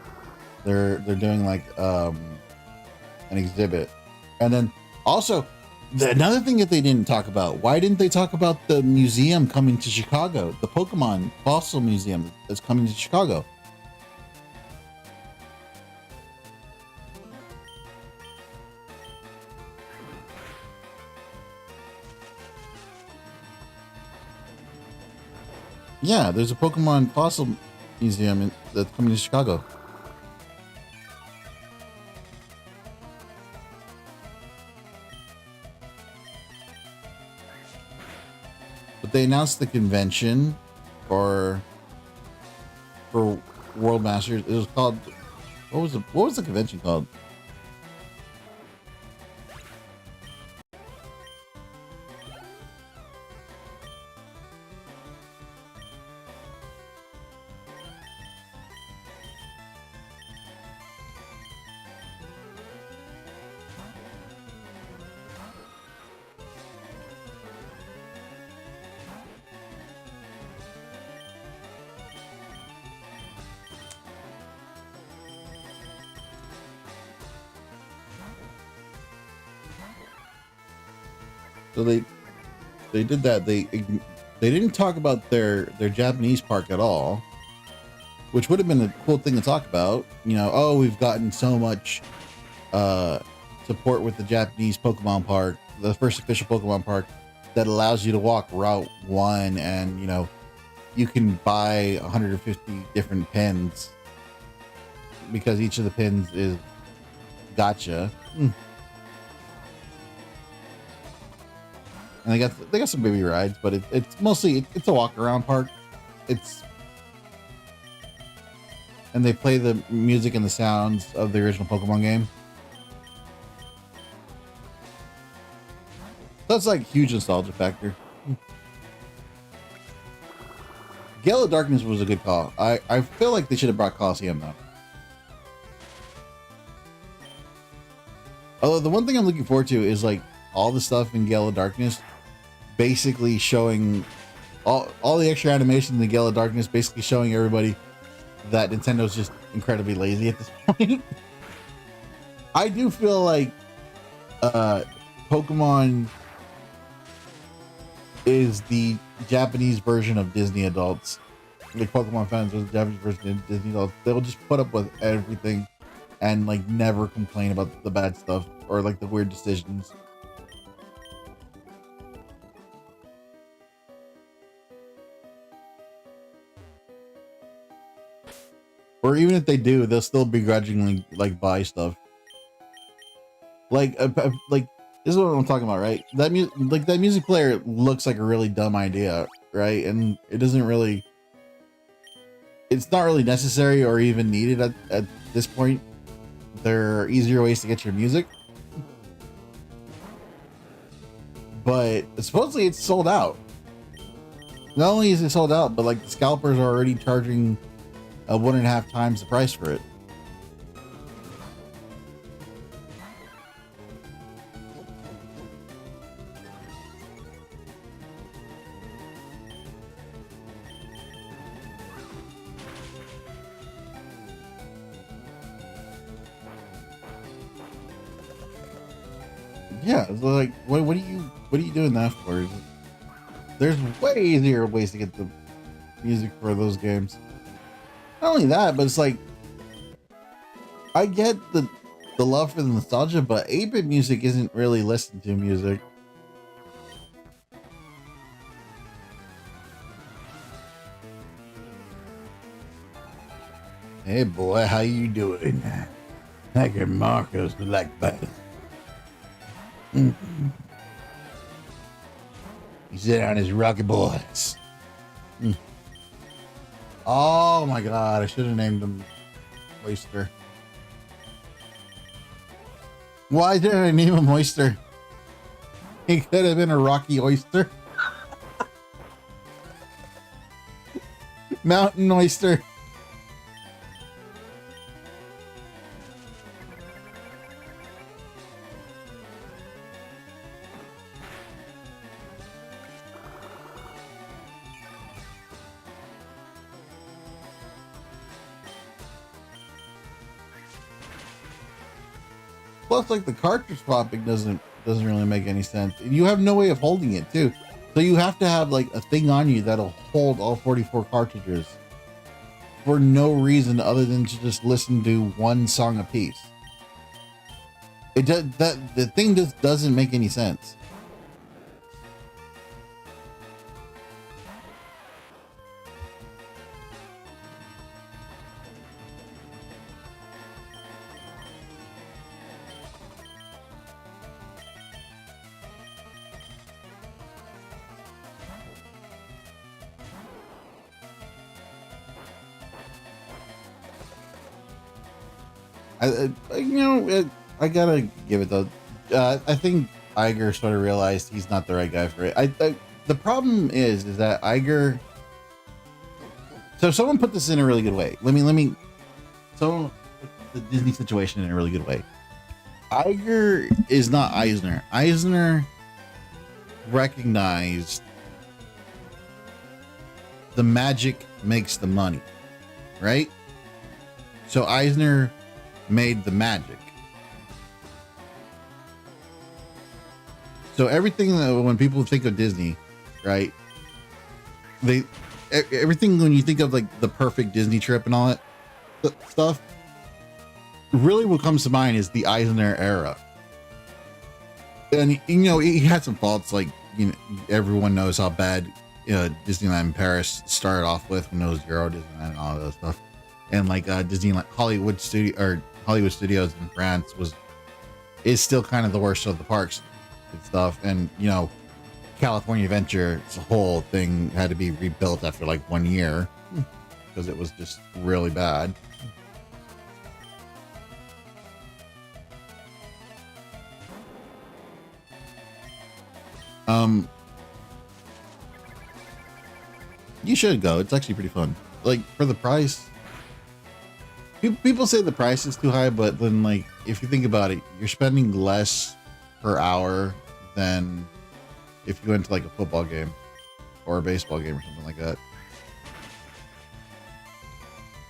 [SPEAKER 1] They're doing like an exhibit. And then also another thing that they didn't talk about, why didn't they talk about the museum coming to Chicago, the Pokemon Fossil Museum that's coming to Chicago? Yeah, there's a Pokemon Fossil Museum that's coming to Chicago. But they announced the convention for World Masters. It was called, what was the convention called? So they did that. They didn't talk about their Japanese park at all, which would have been a cool thing to talk about. You know, oh, we've gotten so much support with the Japanese Pokemon park, the first official Pokemon park that allows you to walk Route 1, and you know, you can buy 150 different pins because each of the pins is gotcha. And they got some baby rides, but it's mostly it's a walk around park. And they play the music and the sounds of the original Pokemon game. That's like huge nostalgia factor. Gale of Darkness was a good call. I feel like they should have brought Coliseum though. Although the one thing I'm looking forward to is like all the stuff in Gale of Darkness basically showing all the extra animation in the Gale of Darkness, basically showing everybody that Nintendo's just incredibly lazy at this point. I do feel like Pokemon is the Japanese version of Disney adults. Like Pokemon fans are the Japanese version of Disney adults. They'll just put up with everything and like never complain about the bad stuff or like the weird decisions. Or even if they do, they'll still begrudgingly like buy stuff. Like this is what I'm talking about, right? That music player looks like a really dumb idea, right? And it doesn't really, it's not really necessary or even needed at this point. There are easier ways to get your music, but supposedly it's sold out. Not only is it sold out, but like the scalpers are already charging 1.5 times the price for it. Yeah, it's like what are you doing that for? There's way easier ways to get the music for those games. Not only that, but it's like I get the love for the nostalgia, but 8-bit music isn't really listened to music. Hey boy, how you doing? I can mark us like that. He sit on his rocky boys. Oh my god, I should have named him Oyster. Why didn't I name him Oyster? He could have been a rocky oyster. Mountain oyster. Plus, like the cartridge swapping doesn't really make any sense. You have no way of holding it too, so you have to have like a thing on you that'll hold all 44 cartridges for no reason other than to just listen to one song a piece. It does that. The thing just doesn't make any sense. I gotta give it though. I think Iger sort of realized he's not the right guy for it. The problem is that Iger. So someone put this in a really good way. Let me. Someone put the Disney situation in a really good way. Iger is not Eisner. Eisner recognized the magic makes the money, right? So Eisner made the magic. So everything that when people think of Disney, right? Everything when you think of like the perfect Disney trip and all that stuff, really what comes to mind is the Eisner era. And he had some faults, like everyone knows how bad Disneyland Paris started off with when it was Euro Disneyland and all that stuff. And like Disneyland Hollywood Studios in France is still kind of the worst of the parks and stuff. And California Adventure, the whole thing had to be rebuilt after like 1 year because it was just really bad. You should go. It's actually pretty fun. Like for the price. People say the price is too high, but then like if you think about it, you're spending less per hour than if you went to like a football game or a baseball game or something like that.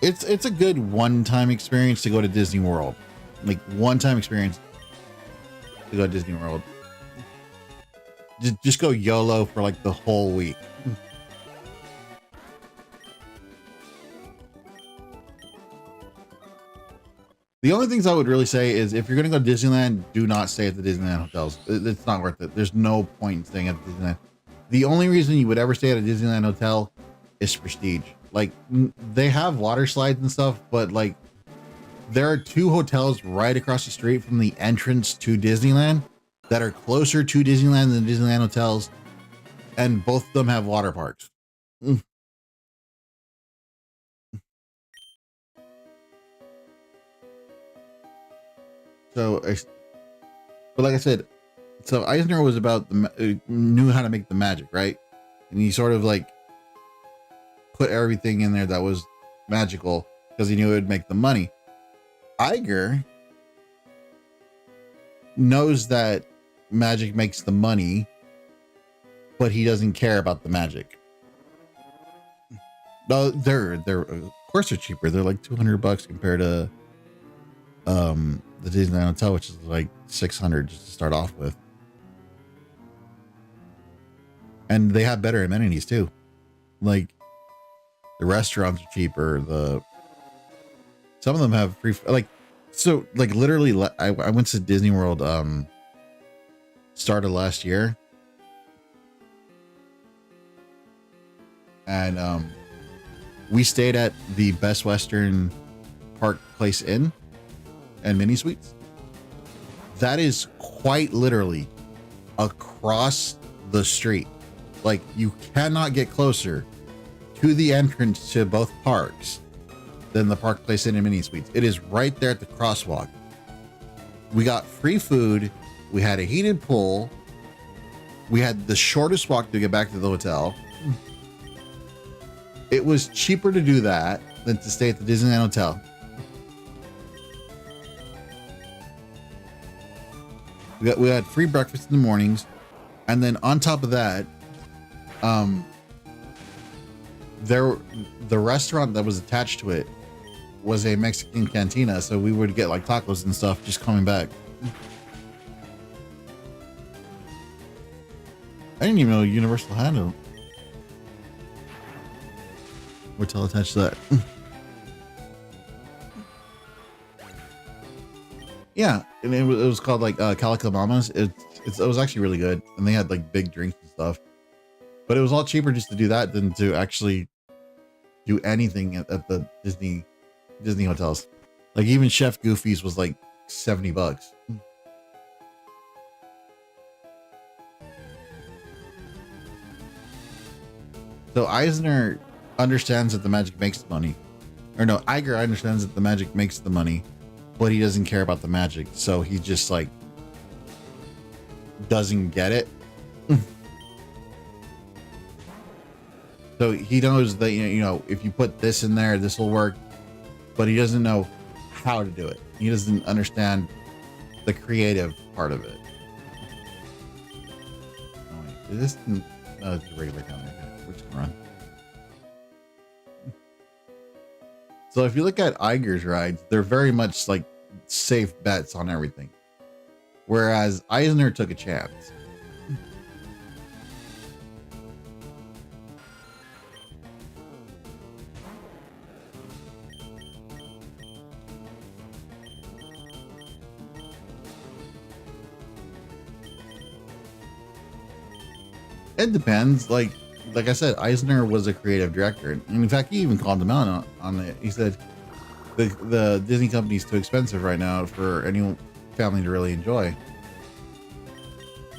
[SPEAKER 1] It's a good one-time experience to go to Disney World. Like one-time experience to go to Disney World. Just go YOLO for like the whole week. The only things I would really say is if you're going to go to Disneyland, do not stay at the Disneyland hotels. It's not worth it. There's no point in staying at Disneyland. The only reason you would ever stay at a Disneyland hotel is prestige. Like they have water slides and stuff, but like There are 2 hotels right across the street from the entrance to Disneyland that are closer to Disneyland than Disneyland hotels, and both of them have water parks. So, but like I said, so Eisner was about knew how to make the magic, right? And he sort of like put everything in there that was magical because he knew it would make the money. Iger knows that magic makes the money, but he doesn't care about the magic. No, they're of course they're cheaper. They're like $200 compared to the Disneyland Hotel, which is like $600 just to start off with. And they have better amenities too. Like the restaurants are cheaper. Some of them have free, like, so like literally I went to Disney World started last year, and we stayed at the Best Western Park Place Inn and mini suites. That is quite literally across the street. Like, you cannot get closer to the entrance to both parks than the Park Place Inn and mini suites. It is right there at the crosswalk. We got free food. We had a heated pool. We had the shortest walk to get back to the hotel. It was cheaper to do that than to stay at the Disneyland Hotel. We had free breakfast in the mornings, and then on top of that, the restaurant that was attached to it was a Mexican cantina, so we would get like tacos and stuff just coming back. I didn't even know Universal had a hotel attached to that. Yeah, and it was called like Calico Mamas. It was actually really good, and they had like big drinks and stuff. But it was all cheaper just to do that than to actually do anything at the Disney hotels. Like even Chef Goofy's was like $70. So Eisner understands that the magic makes the money. Or no, Iger understands that the magic makes the money, but he doesn't care about the magic. So he just like doesn't get it. So he knows that, you know, if you put this in there, this will work, but he doesn't know how to do it. He doesn't understand the creative part of it. Oh, wait, is this? No, it's a regular counter. Okay, we're just gonna run. So if you look at Iger's rides, they're very much like safe bets on everything. Whereas Eisner took a chance. It depends. Like I said, Eisner was a creative director, and in fact, he even called him out on it. He said the Disney company is too expensive right now for any family to really enjoy.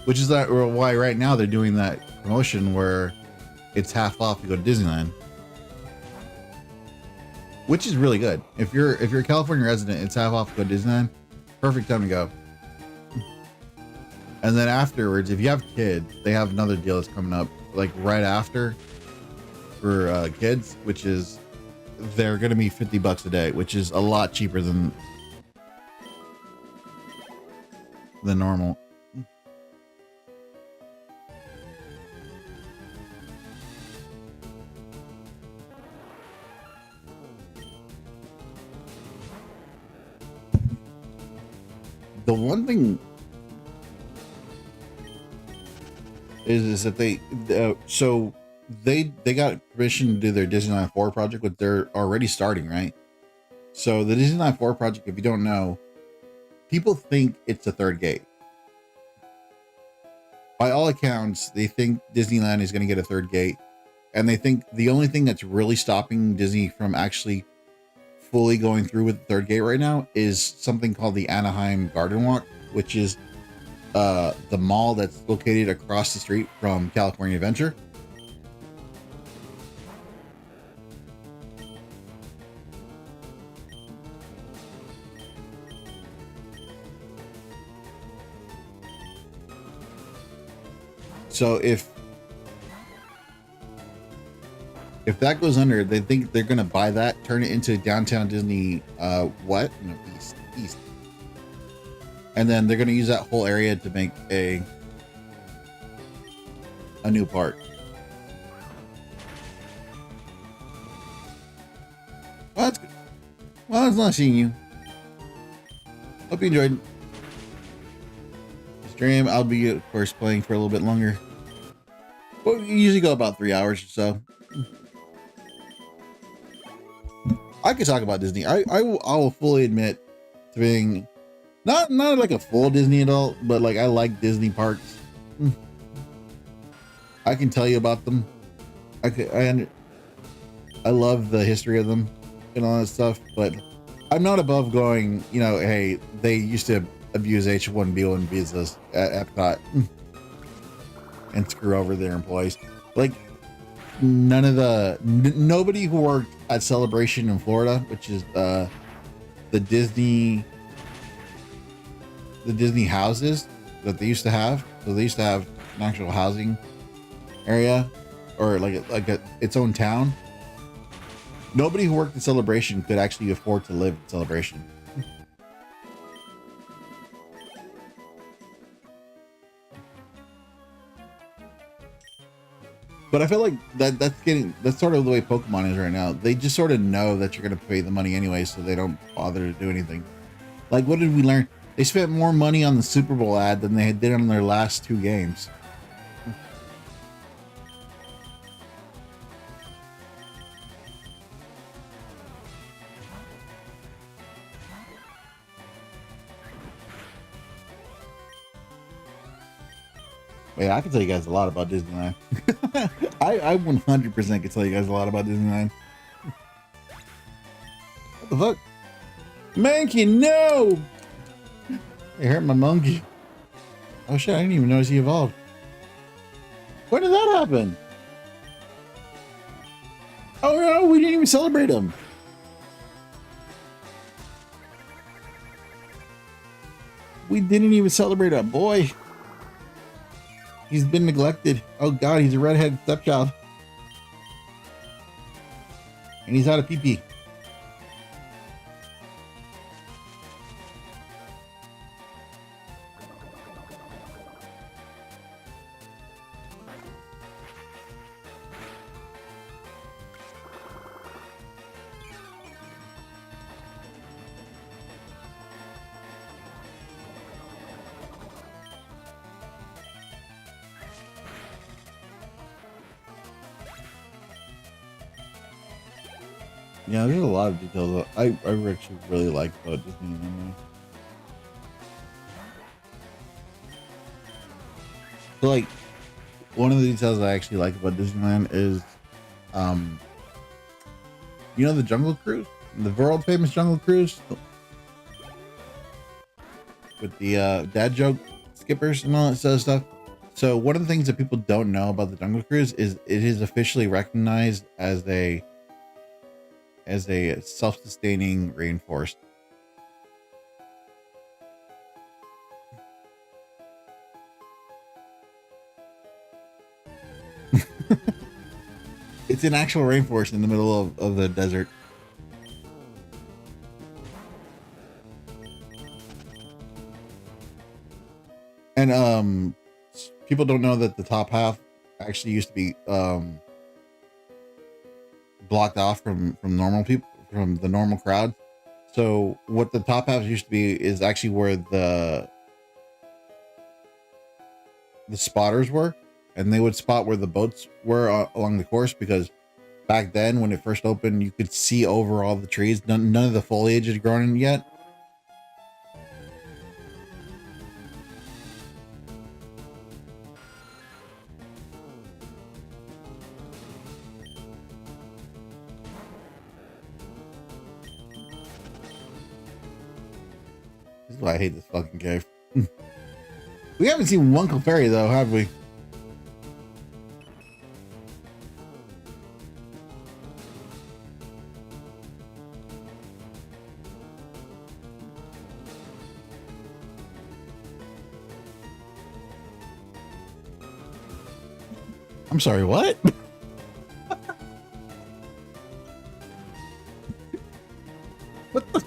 [SPEAKER 1] Which is why right now they're doing that promotion where it's half off to go to Disneyland, which is really good. If you're a California resident, it's half off to go to Disneyland. Perfect time to go. And then afterwards, if you have kids, they have another deal that's coming up like right after for kids, which is they're going to be $50 a day, which is a lot cheaper than normal. The one thing is that they got permission to do their Disneyland 4 project, but they're already starting, right? So the Disneyland 4 project, if you don't know, people think it's a third gate. By all accounts, they think Disneyland is going to get a third gate, and they think the only thing that's really stopping Disney from actually fully going through with the third gate right now is something called the Anaheim Garden Walk, which is the mall that's located across the street from California Adventure. So if that goes under, they think they're gonna buy that, turn it into downtown Disney east. And then they're gonna use that whole area to make a new park. Well, that's good. Well, it's nice seeing you. Hope you enjoyed the stream. I'll be, of course, playing for a little bit longer. Well, we usually go about 3 hours or so. I could talk about Disney. I will fully admit to being not like a full Disney adult, but like I like Disney parks. I can tell you about them. I love the history of them and all that stuff, but I'm not above going, you know, hey, they used to abuse H-1B1 visas at Epcot and screw over their employees. Like nobody who worked at Celebration in Florida, which is the Disney houses that they used to have. So they used to have an actual housing area or like its own town. Nobody who worked at Celebration could actually afford to live at Celebration. But I feel like that's sort of the way Pokemon is right now. They just sort of know that you're going to pay the money anyway, so they don't bother to do anything. Like, what did we learn? They spent more money on the Super Bowl ad than they did on their last 2 games. Yeah, I can tell you guys a lot about Disneyland. I 100% can tell you guys a lot about Disneyland. What the fuck? Mankey, no! It hurt my monkey. Oh shit, I didn't even notice he evolved. When did that happen? Oh no, we didn't even celebrate him. We didn't even celebrate him, boy. He's been neglected. Oh god, he's a redhead stepchild. And he's out of pee-pee. Yeah, there's a lot of details I actually really like about Disneyland. So like one of the details I actually like about Disneyland is you know the Jungle Cruise? The world famous Jungle Cruise? With the dad joke skippers and all that sort of stuff. So one of the things that people don't know about the Jungle Cruise is it is officially recognized as a self-sustaining rainforest. It's an actual rainforest in the middle of the desert. And people don't know that the top half actually used to be blocked off from normal people, from the normal crowd. So what the top half used to be is actually where the spotters were, and they would spot where the boats were along the course, because back then when it first opened you could see over all the trees. None of the foliage had grown in yet. why I hate this fucking cave. We haven't seen one Clefairy though, have we? I'm sorry, what? What the?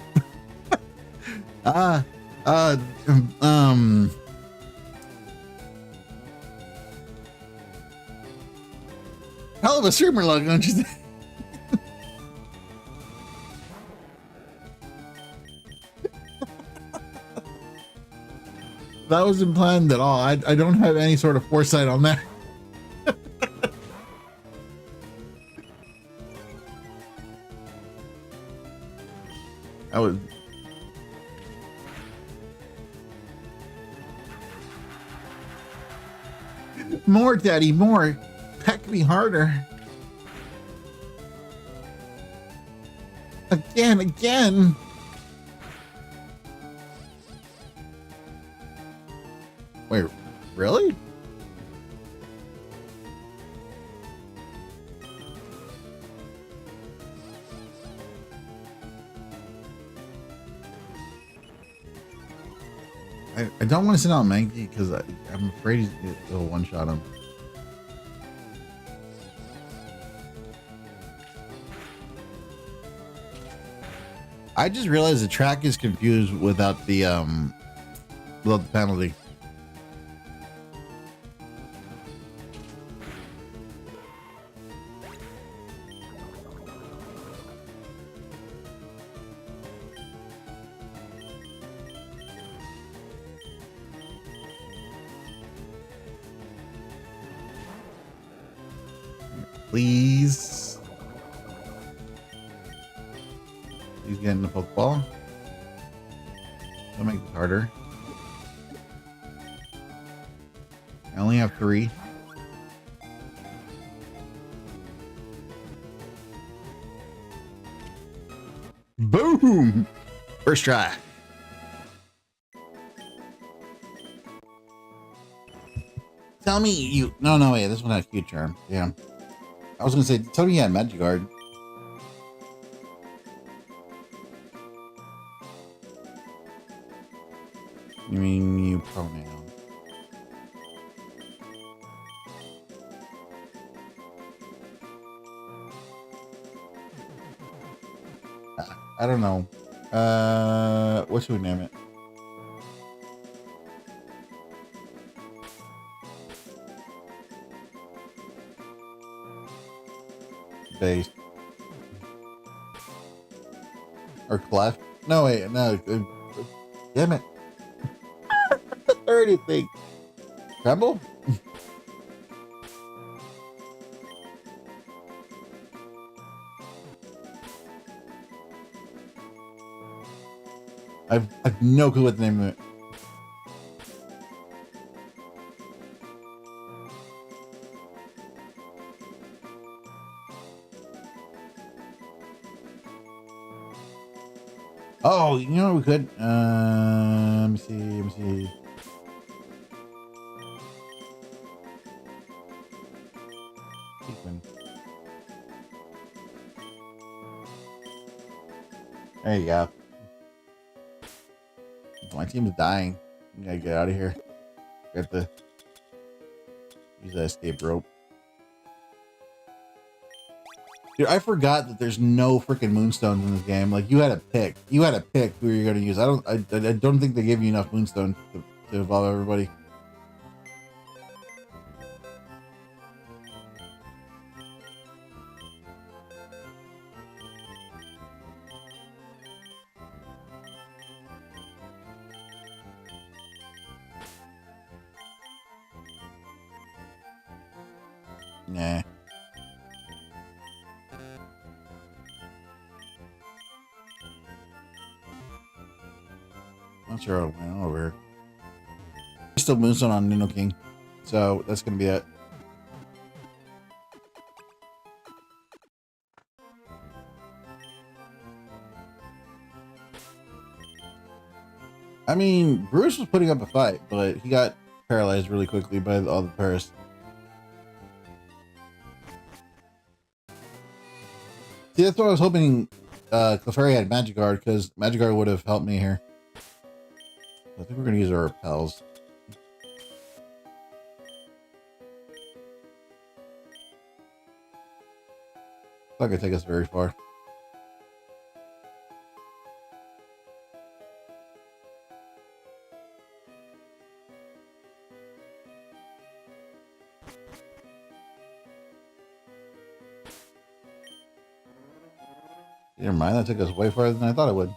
[SPEAKER 1] Hell of a streamer log, don't you think? That wasn't planned at all. I don't have any sort of foresight on that. I was. More, Daddy, more. Peck me harder. Again. Wait, really? I don't want to send out Mankey because I'm afraid he'll one-shot him. I just realized the track is confused without the penalty. Please. He's getting the Pokeball. That'll make this harder. I only have 3. Boom! First try. Tell me you... No, wait. This one has Q Charm. Yeah. I was gonna say, tell me you had Magikarp. You mean you pronoun? I don't know. What should we name it? Base. Or Clef? No, wait, no. Damn it. Or anything. Tremble? I've no clue what the name of it. Oh, you know what we could? Let me see. There you go. My team is dying. We gotta get out of here. Got to use that escape rope. Dude, I forgot that there's no freaking moonstones in this game. Like, you had to pick. You had to pick who you're gonna use. I don't think they give you enough moonstone to evolve everybody. Nah. Not sure I went over here. Still moonstone on Nino King, so that's gonna be it. I mean, Bruce was putting up a fight, but he got paralyzed really quickly by all the Paris. See, that's why I was hoping Clefairy had Magic Guard, because Magic Guard would have helped me here. I think we're going to use our repels. It's not going to take us very far. Never mind, that took us way farther than I thought it would.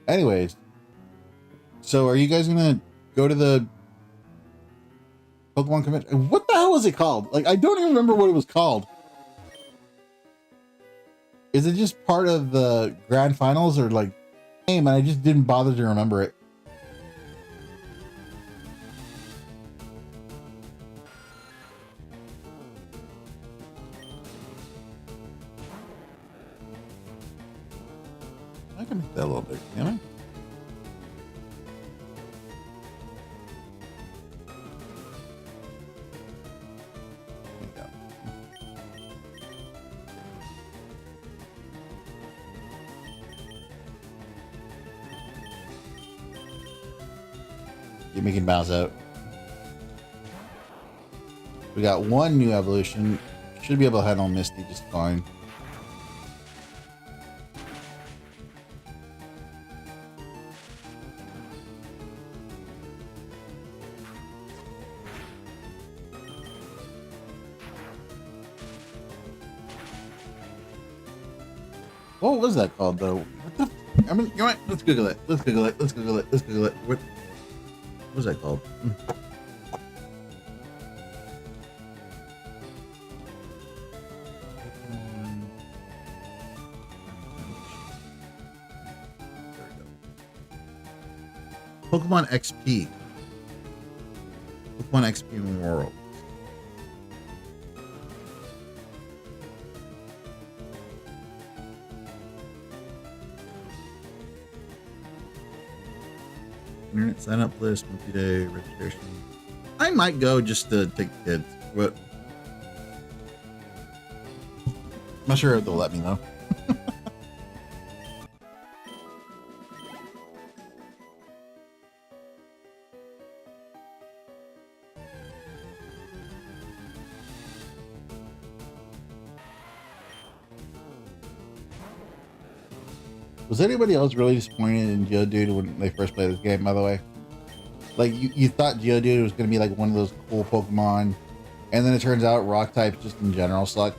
[SPEAKER 1] Anyways, so are you guys gonna go to the Pokemon convention? What the hell was it called? Like, I don't even remember what it was called. Is it just part of the grand finals, or like, hey man, I just didn't bother to remember it. I can make that a little bigger, can I? There you go. You're making bounce out. We got one new evolution. Should be able to handle Misty just fine. What was that called though? What the? I mean, you know what? Let's Google it. Let's Google it. Let's Google it. Let's Google it. What was that called? Pokemon XP. Pokemon XP Memorial. Internet sign up list, multi-day registration. I might go just to take the kids. What? I'm not sure if they'll let me though. Was anybody else really disappointed in Geodude when they first played this game, by the way? Like, you thought Geodude was going to be like one of those cool Pokemon, and then it turns out rock types just in general suck.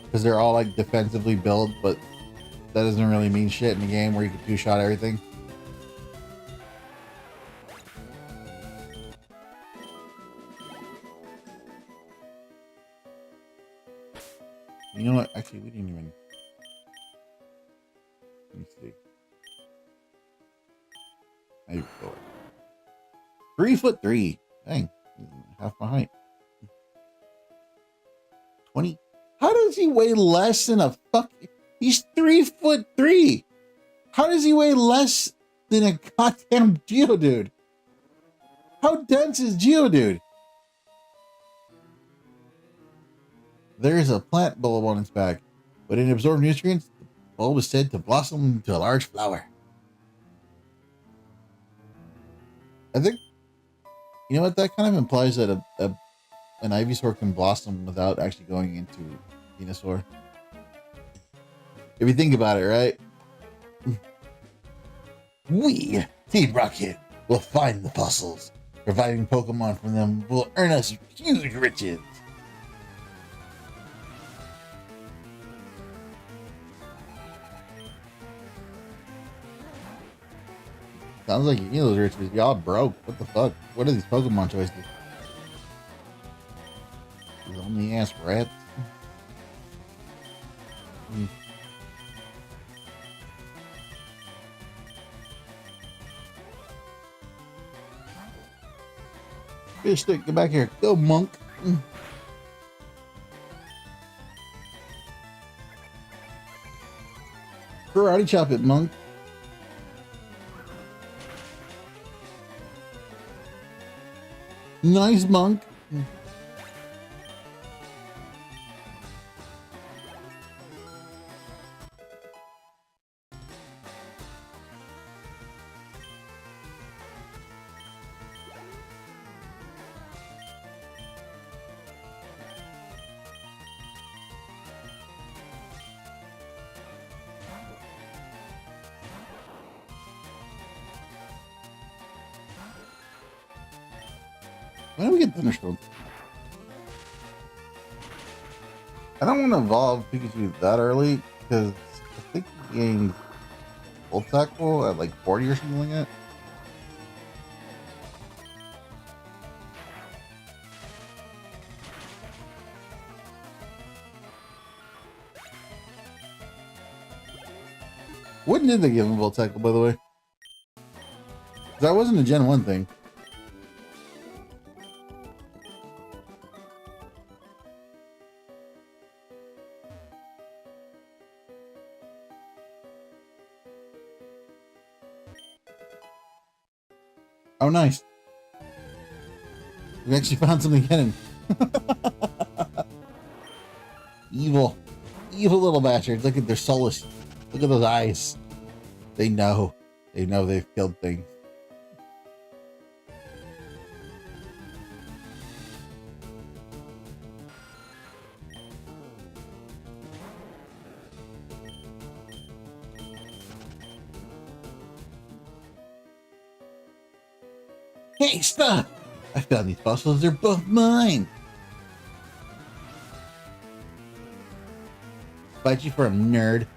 [SPEAKER 1] Because they're all like defensively built, but that doesn't really mean shit in a game where you can two-shot everything. You know what? Actually, we didn't even. Let me see. Maybe 3'3". Dang, half my height. 20. How does he weigh less than a fuck? He's 3'3". How does he weigh less than a goddamn Geodude? How dense is Geodude? There is a plant bulb on its back, but in absorbed nutrients, the bulb is said to blossom into a large flower. I think, you know what, that kind of implies that an Ivysaur can blossom without actually going into Venusaur. If you think about it, right? We, Team Rocket, will find the fossils. Providing Pokemon from them will earn us huge riches. Sounds like you need those riches. Y'all broke. What the fuck? What are these Pokemon choices? These only ass rats. Fish stick, get back here. Go, monk. Karate chop it, monk. Nice, monk. When do we get Thunderstorm? I don't want to evolve Pikachu that early because I think he gains Volt Tackle at like 40 or something like that. When did they give him Volt Tackle, by the way? That wasn't a Gen 1 thing. Oh, nice. We actually found something hidden. Evil. Evil little bastards. Look at their soulless. Look at those eyes. They know. They know they've killed things. Hey, stop! I found these fossils. They're both mine. Fight you for a nerd.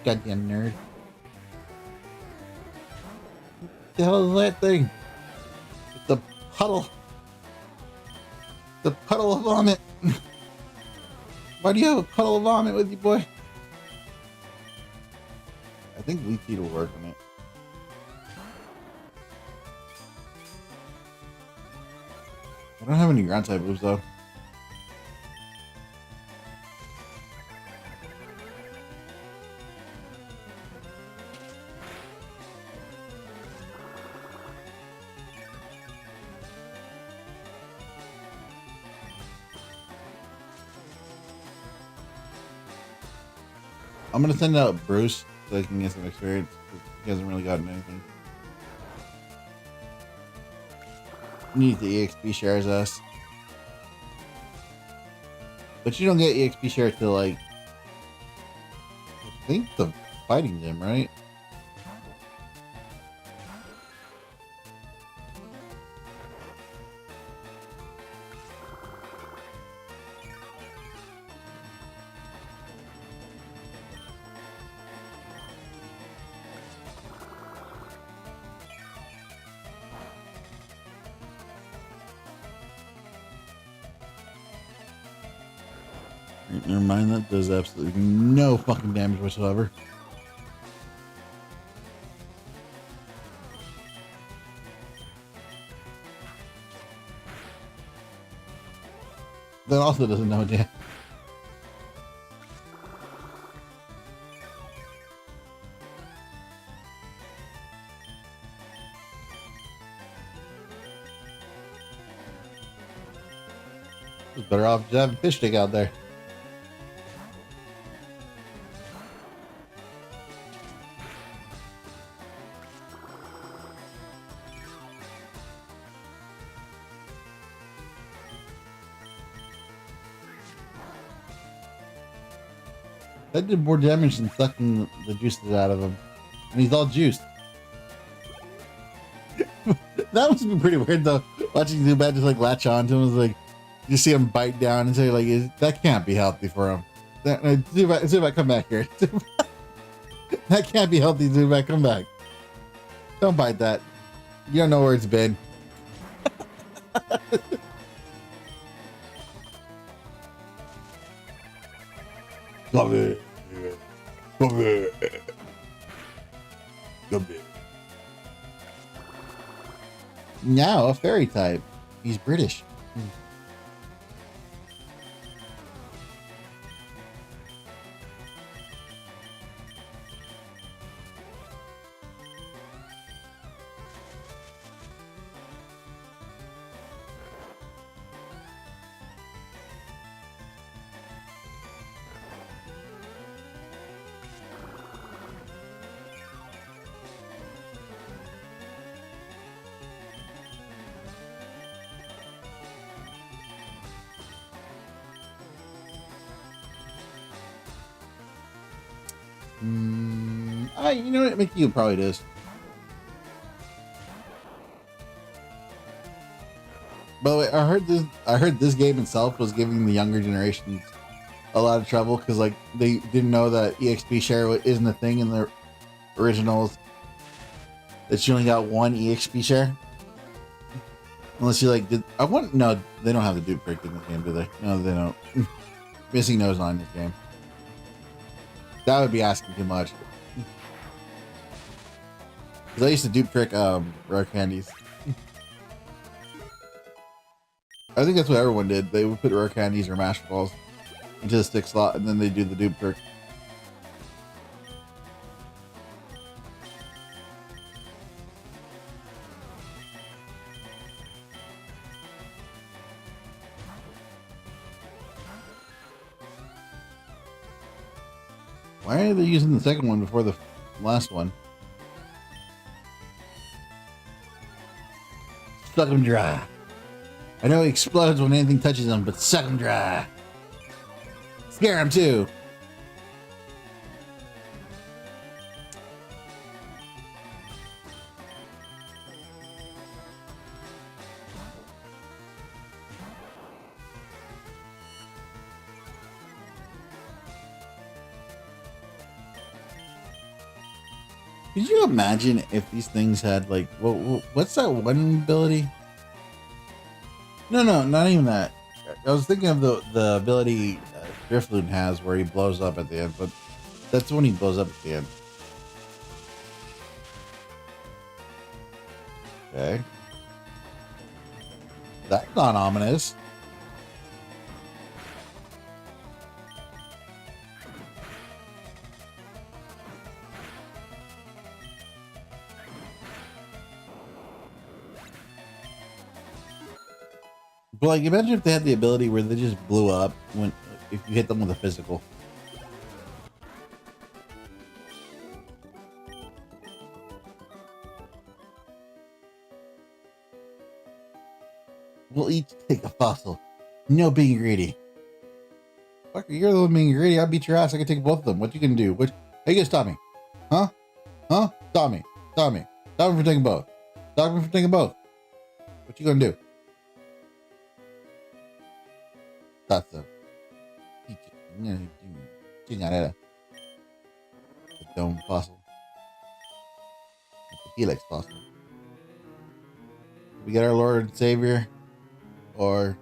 [SPEAKER 1] Goddamn nerd. What the hell is that thing? It's a puddle. The puddle of vomit. Why do you have a puddle of vomit with you, boy? I think Leafeed will work on it. I don't have any ground type moves though. I'm gonna send out Bruce so he can get some experience. He hasn't really gotten anything. Need the EXP shares us. But you don't get EXP shares till like I think the fighting gym, right? Never mind, that does absolutely no fucking damage whatsoever. That also doesn't know damage. It's better off just having fish stick out there. That did more damage than sucking the juices out of him. And he's all juiced. That must be pretty weird though. Watching Zubat just like latch on to him is like, you see him bite down and say like, that can't be healthy for him. Zubat, come back here. That can't be healthy, Zubat, come back. Don't bite that. You don't know where it's been. Come here. Come here. Come here. Now a fairy type. He's British. You know what? Mickey probably does. By the way, I heard this game itself was giving the younger generations a lot of trouble because like they didn't know that EXP share isn't a thing in the originals. That you only got one EXP share. Unless you like no, they don't have the dupe break in this game, do they? No, they don't. Missing No's not in this game. That would be asking too much. Because I used to dupe trick rare candies. I think that's what everyone did. They would put rare candies or master balls into the stick slot and then they do the dupe trick. Why are they using the second one before the last one? Suck them dry. I know he explodes when anything touches him, but suck him dry. Scare him too. Could you imagine if these things had like, what's that one ability? No, not even that. I was thinking of the ability Drifloon has where he blows up at the end, but that's when he blows up at the end. Okay. That's not ominous. But like, imagine if they had the ability where they just blew up if you hit them with a physical. We'll each take a fossil. No being greedy. Fucker, you're the one being greedy. I'll beat your ass. I can take both of them. What you gonna do? How you gonna stop me? Huh? Stop me. Stop me from taking both. Stop me from taking both. What you gonna do? That's a chingadera. The dome fossil. The helix fossil. We get our Lord and Savior, or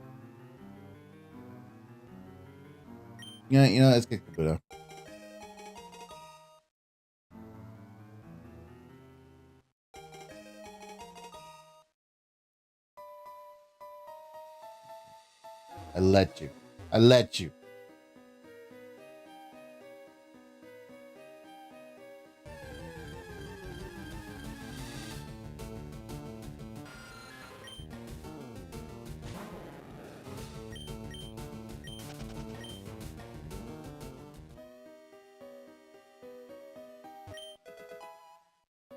[SPEAKER 1] you know, let's get Kabuto. I let you.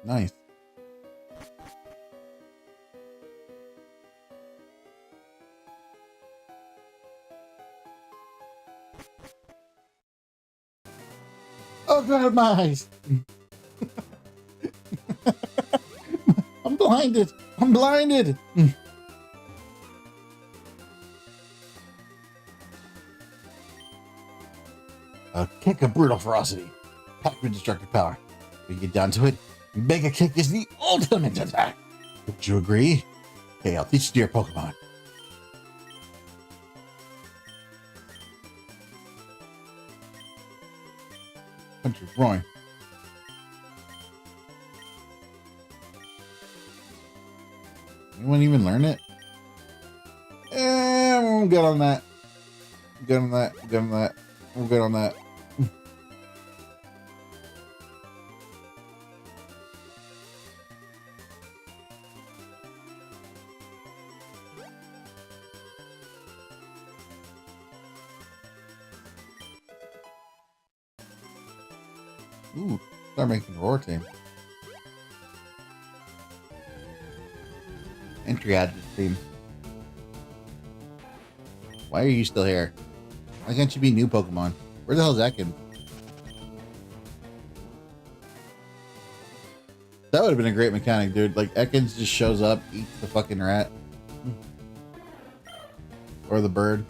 [SPEAKER 1] Nice. Oh God, my eyes. I'm blinded. A kick of brutal ferocity, packed with destructive power. When you get down to it, Mega Kick is the ultimate attack. Would you agree? Okay, I'll teach it to your Pokemon. Country's roaring. Anyone even learn it? I'm good on that. I'm good on that. I'm good on that. I'm good on that. Ooh, start making a roar team. Entry added team. Why are you still here? Why can't you be new Pokemon? Where the hell is Ekin? That would have been a great mechanic, dude. Like, Ekans just shows up, eats the fucking rat. Or the bird.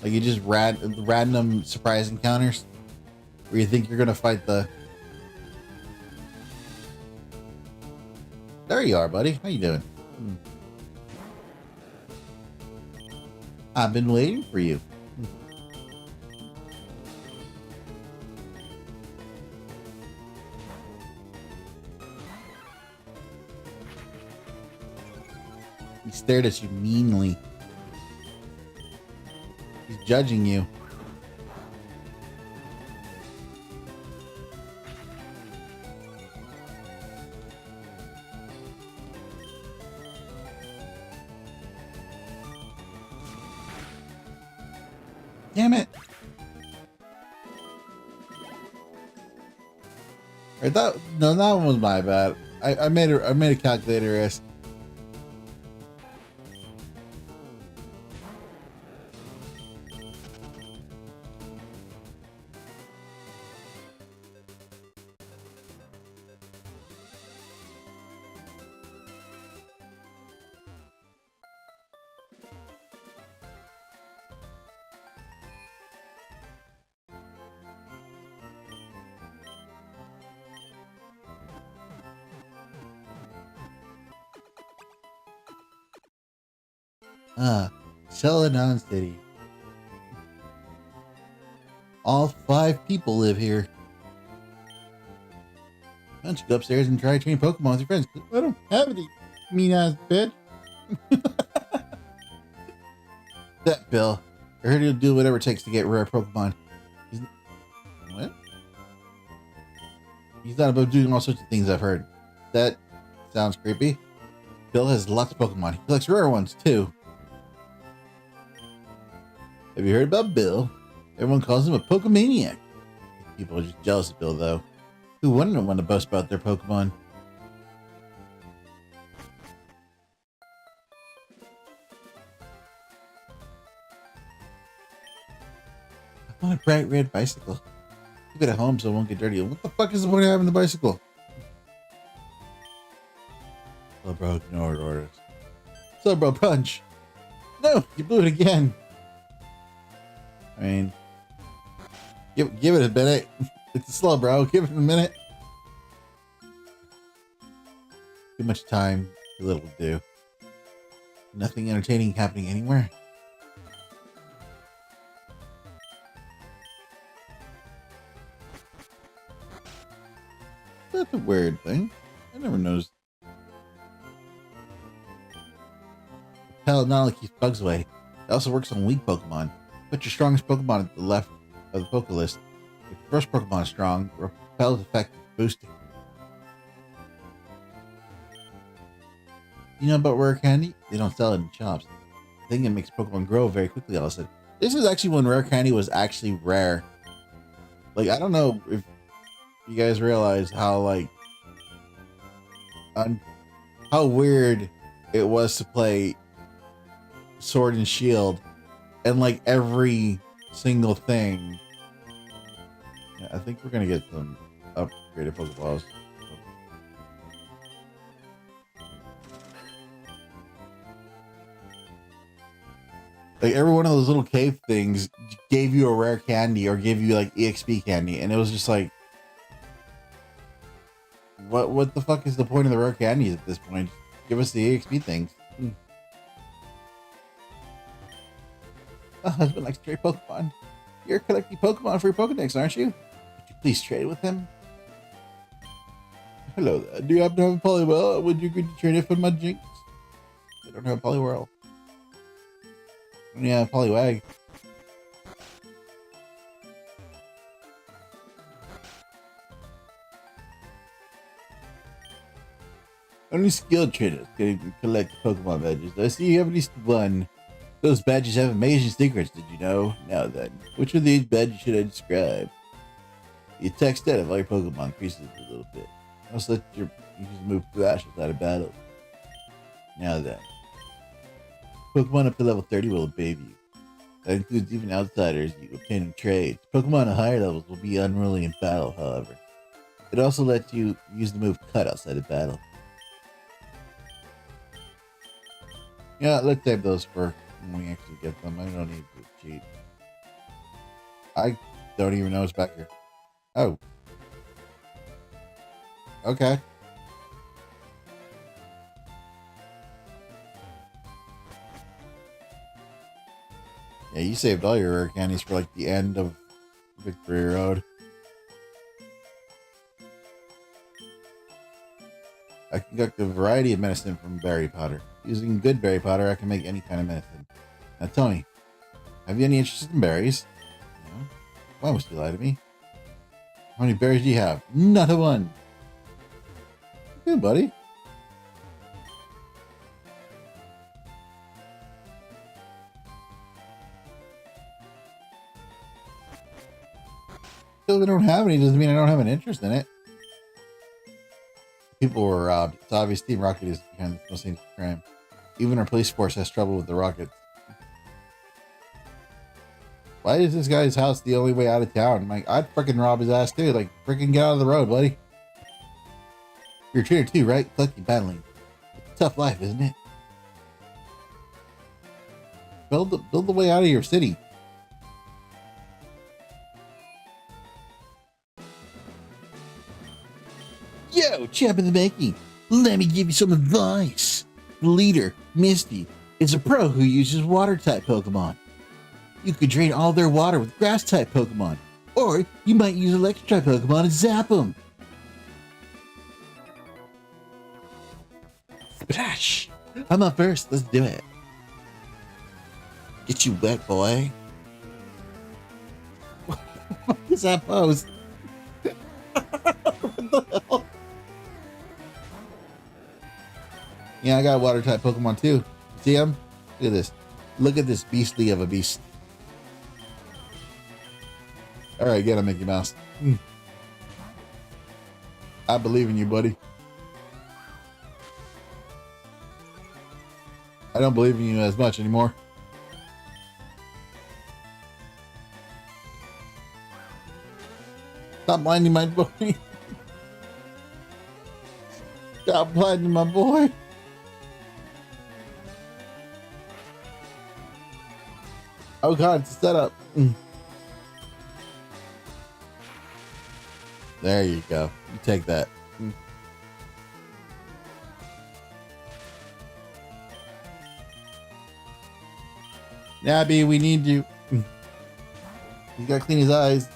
[SPEAKER 1] Like, you just random surprise encounters. Where you think you're gonna fight the... There you are, buddy. How you doing? I've been waiting for you. He stared at you meanly. He's judging you. Damn it. I thought, no, that one was my bad. I made a calculator risk. Celadon City. All 5 people live here. Why don't you go upstairs and try training Pokemon with your friends? I don't have any, mean ass bitch. That Bill. I heard he'll do whatever it takes to get rare Pokemon. What? He's not above doing all sorts of things, I've heard. That sounds creepy. Bill has lots of Pokemon. He collects rare ones too. Have you heard about Bill? Everyone calls him a Pokemaniac. People are just jealous of Bill, though. Who wouldn't want to boast about their Pokemon? I want a bright red bicycle. Keep it at home so it won't get dirty. What the fuck is the point of having the bicycle? Slow bro ignored orders. Slow bro punch. No, you blew it again. I mean, give it a minute. It's a slow bro. Give it a minute. Too much time, too little to do. Nothing entertaining happening anywhere. That's a weird thing. I never noticed. Repel not only keeps bugs away, it also works on weak Pokemon. Put your strongest Pokemon at the left of the Poke list. If your first Pokemon is strong, Repel's effect is boosted. You know about rare candy? They don't sell it in shops. I think it makes Pokemon grow very quickly, all of a sudden. This is actually when rare candy was actually rare. Like, I don't know if you guys realize how, like, how weird it was to play Sword and Shield and like every single thing. Yeah, I think we're gonna get some upgraded Pokeballs. Like every one of those little cave things gave you a rare candy or gave you like EXP candy, and it was just like, what the fuck is the point of the rare candies at this point? Give us the EXP things. My husband likes to trade Pokemon. You're collecting Pokemon for your Pokedex, aren't you? Would you please trade with him? Hello there. Do you happen to have a Poliwhirl? Would you agree to trade it for my Jinx? I don't have a Poliwhirl. Yeah, Poliwag. Only skilled traders can collect Pokemon badges. I see you have at least one. Those badges have amazing secrets, did you know? Now then, which of these badges should I describe? The attack stat of all your Pokemon increases a little bit. Also let your use the move Thrash without a battle. Now then, Pokemon up to level 30 will obey you. That includes even outsiders you obtain in trades. Pokemon at higher levels will be unruly in battle, however. It also lets you use the move Cut outside of battle. Yeah, let's save those for when we actually get them. I don't need to cheat. I don't even know what's back here. Oh. Okay. Yeah, you saved all your rare candies for like the end of Victory Road. I conduct a variety of medicine from berry powder. Using good berry powder, I can make any kind of medicine. Now tell me, have you any interest in berries? No? Why must you lie to me? How many berries do you have? Not a one. Good, buddy. Because I don't have any doesn't mean I don't have an interest in it. People were robbed. It's obvious Team Rocket is behind this most dangerous crime. Even our police force has trouble with the rockets. Why is this guy's house the only way out of town? Like, I'd freaking rob his ass too. Like, freaking get out of the road, buddy. You're a trader too, right? Collecting, battling. It's a tough life, isn't it? Build the way out of your city. Yo, champ in the making. Let me give you some advice. The leader, Misty, is a pro who uses water-type Pokemon. You could drain all their water with grass-type Pokemon. Or you might use electric-type Pokemon and zap them. Splash! I'm up first. Let's do it. Get you wet, boy. What is that pose? What the hell? Yeah, I got a water-type Pokemon too. See him? Look at this. Look at this beastly of a beast. All right, get him, Mickey Mouse. I believe in you, buddy. I don't believe in you as much anymore. Stop blinding my boy. Stop blinding my boy. Oh god, it's a setup. There you go. You take that. Nabby, we need you. He's gotta clean his eyes.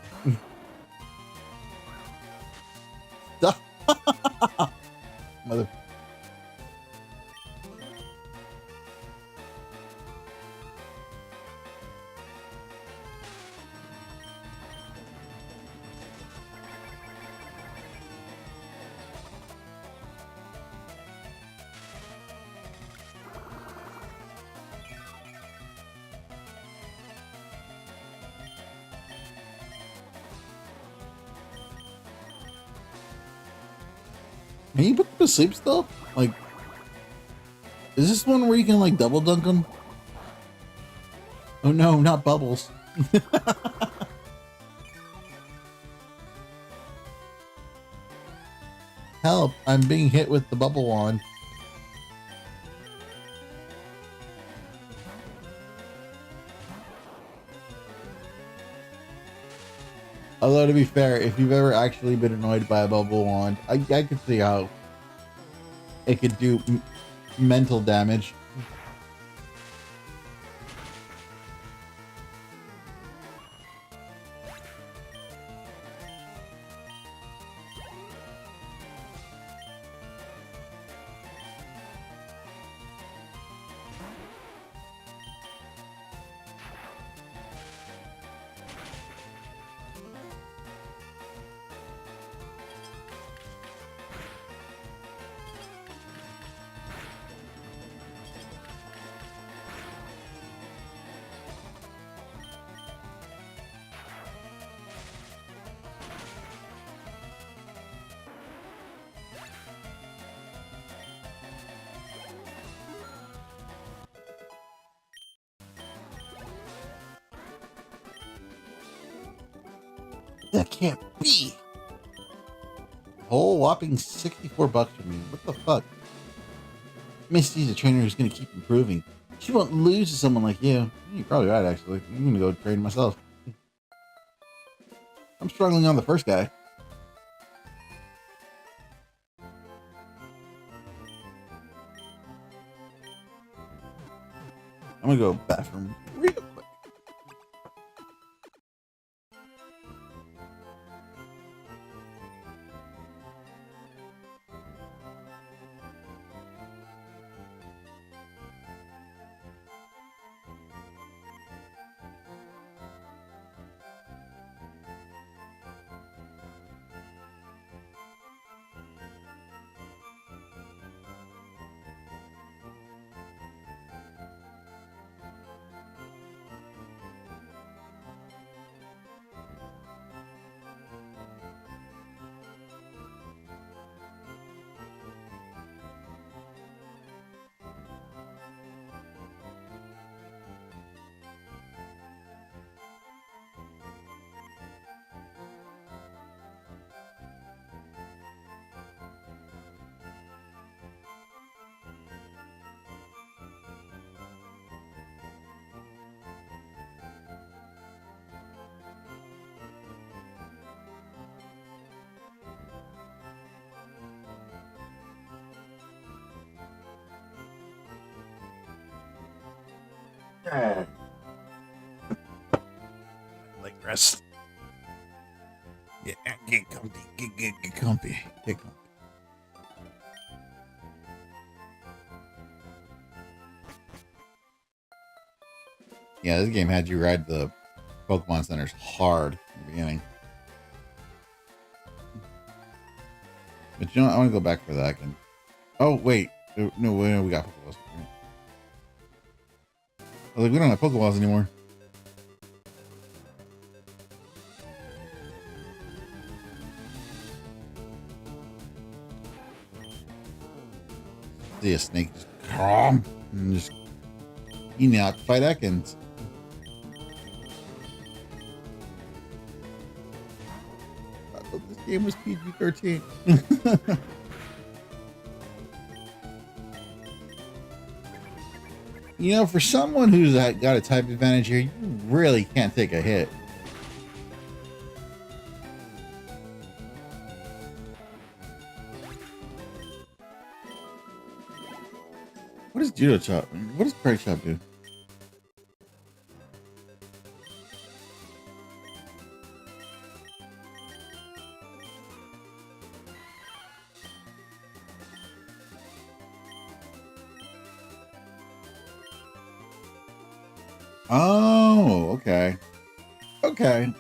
[SPEAKER 1] Stop. Mother. Can you put them to sleep still? Like, is this one where you can like double dunk them? Oh no, not bubbles. Help, I'm being hit with the bubble wand. Although, to be fair, if you've ever actually been annoyed by a bubble wand, I could see how it could do mental damage. That can't be. Whole whopping 64 bucks for me. What the fuck? Misty's a trainer who's gonna keep improving. She won't lose to someone like you. You're probably right, actually. I'm gonna go train myself. I'm struggling on the first guy. I'm gonna go bathroom real quick. Like rest. Yeah, get comfy. Get comfy. Get comfy. Yeah, this game had you ride the Pokemon centers hard in the beginning. But you know what? I want to go back for that again. Oh, wait. No, we got Pokeballs. Oh, like, we don't have Pokeballs anymore. See a snake just calm and just eating out to fight Ekans. I thought this game was PG-13. You know, for someone who's got a type advantage here, you really can't take a hit. What does Judo Chop? What does Craig Chop do? Oh, okay. Okay.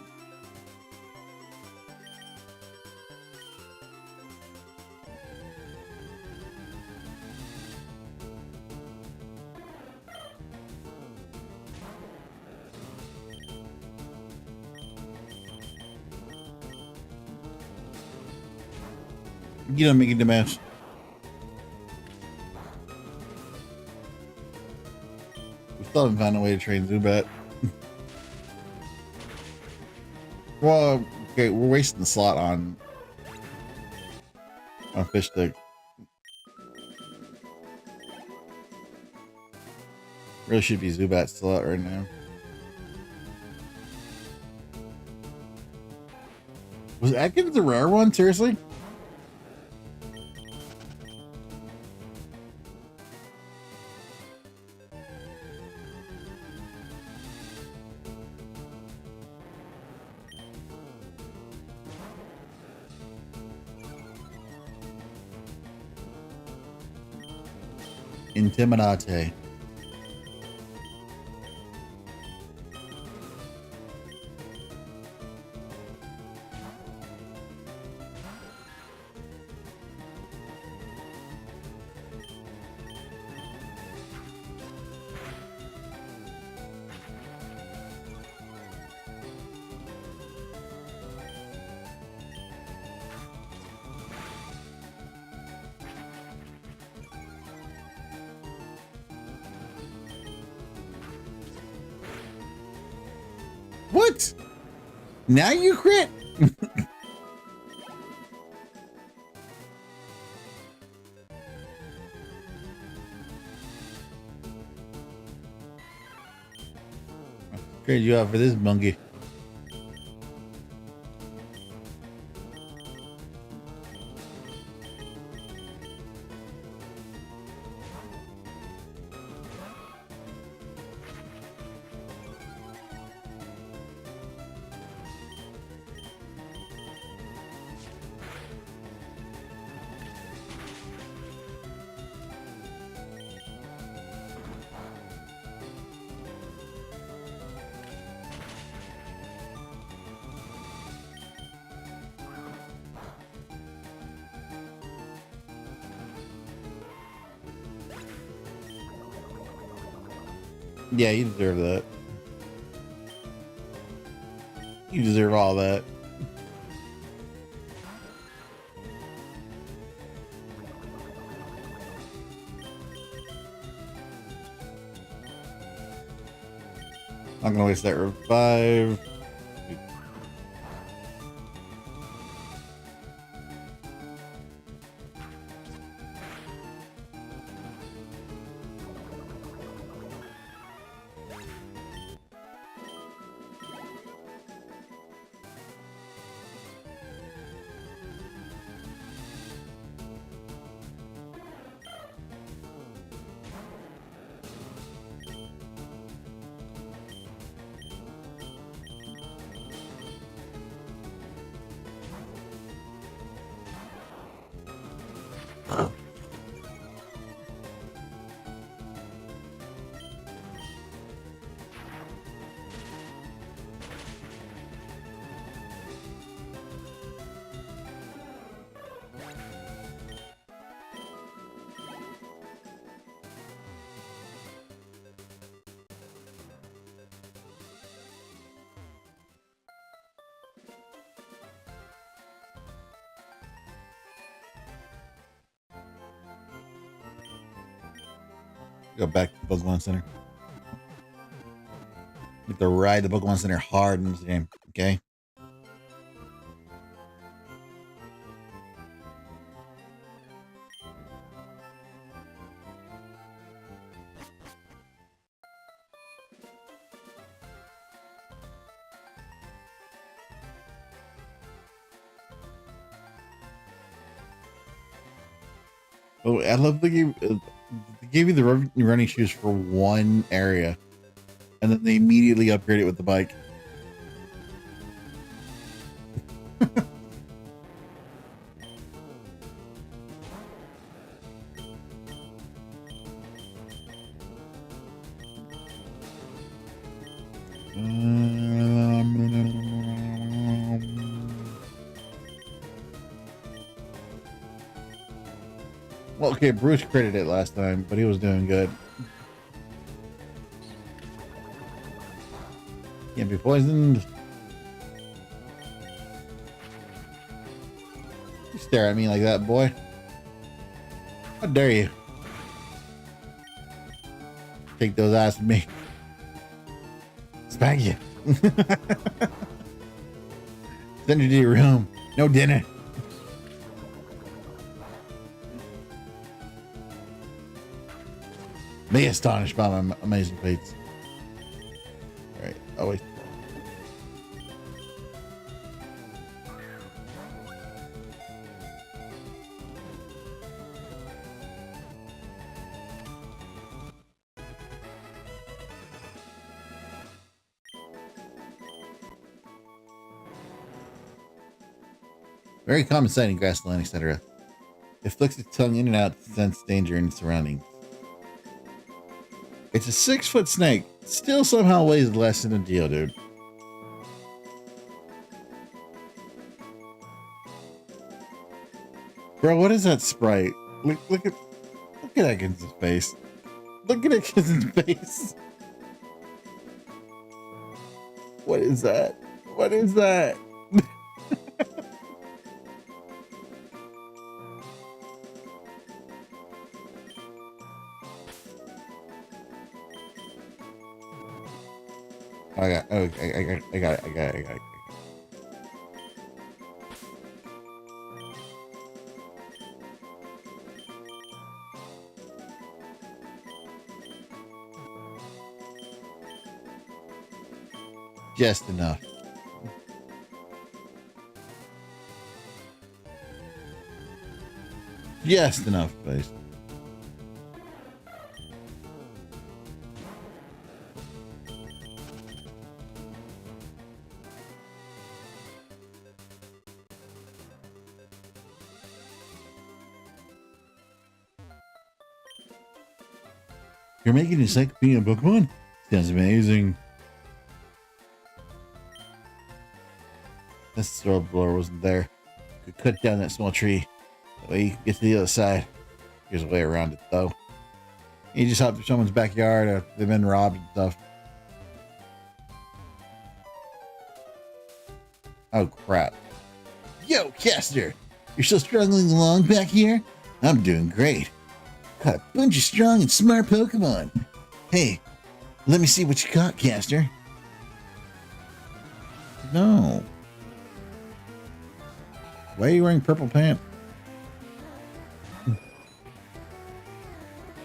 [SPEAKER 1] You don't make it the mess. We still haven't found a way to train Zubat. Well, okay, we're wasting the slot on Fish Stick. Really should be Zubat still out right now. Was Ekans a rare one? Seriously? Intimidate. What? Now you crit? Trade you out for this monkey. Yeah, you deserve that. You deserve all that. I'm gonna waste that revive. Go back to the Pokemon Center. You have to ride the Pokemon Center hard in this game, okay? Oh, I love the game. They gave you the running shoes for one area, and then they immediately upgrade it with the bike. Well, okay, Bruce credited it last time, but he was doing good. Can't be poisoned. You stare at me like that, boy. How dare you? Take those eyes from me. Spank you. Send you to your room. No dinner. Be astonished by my amazing feats. All right. Oh wait. Very common sight in grassland, etc. It flicks its tongue in and out to sense danger in its surroundings. It's a 6-foot snake. Still somehow weighs less than a Geodude. Bro, what is that sprite? Look at that kid's face. Look at that kid's face. What is that? What is that? I got it. Just enough. Just enough, please. You're making an encyclopedia of Pokemon? Sounds amazing. This throw blower wasn't there. Could cut down that small tree. That way you can get to the other side. There's a way around it though. You just hop through someone's backyard or they've been robbed and stuff. Oh crap. Yo, Castor! You're still struggling along back here? I'm doing great. Caught a bunch of strong and smart Pokemon. Hey, let me see what you caught, Castor. No. Why are you wearing purple pants?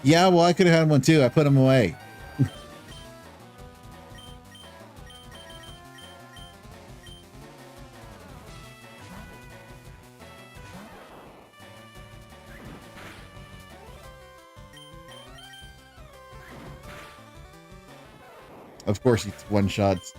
[SPEAKER 1] Yeah, well, I could have had one too. I put them away. Of course, it's one shots.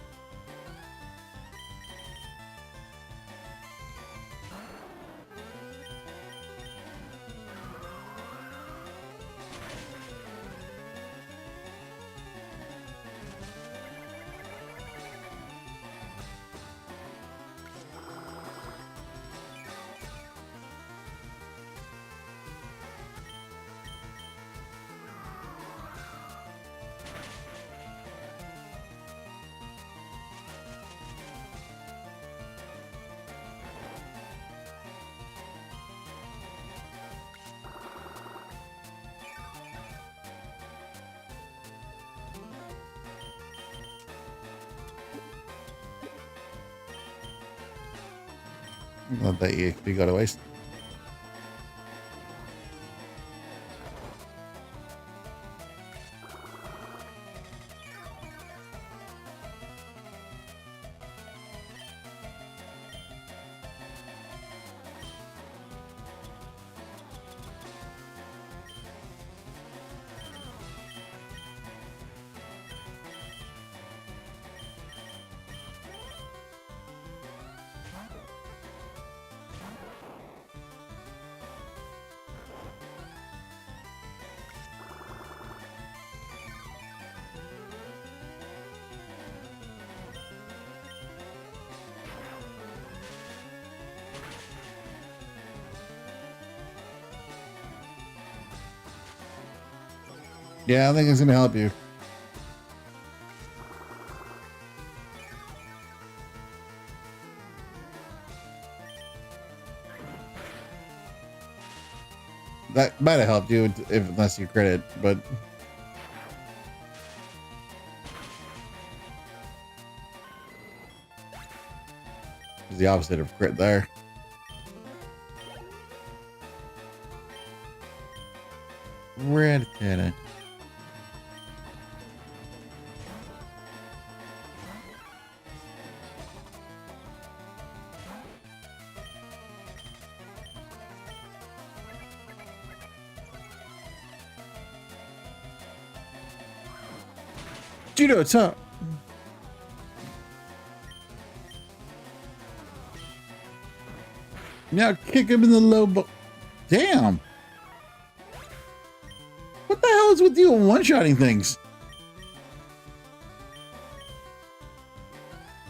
[SPEAKER 1] Let that EXP go to waste. Yeah, I think it's gonna help you. That might have helped you if unless you crit it, but it's the opposite of crit there. Red cannon. Judo, what's up? Now kick him in the low bo- Damn. What the hell is with you and one-shotting things?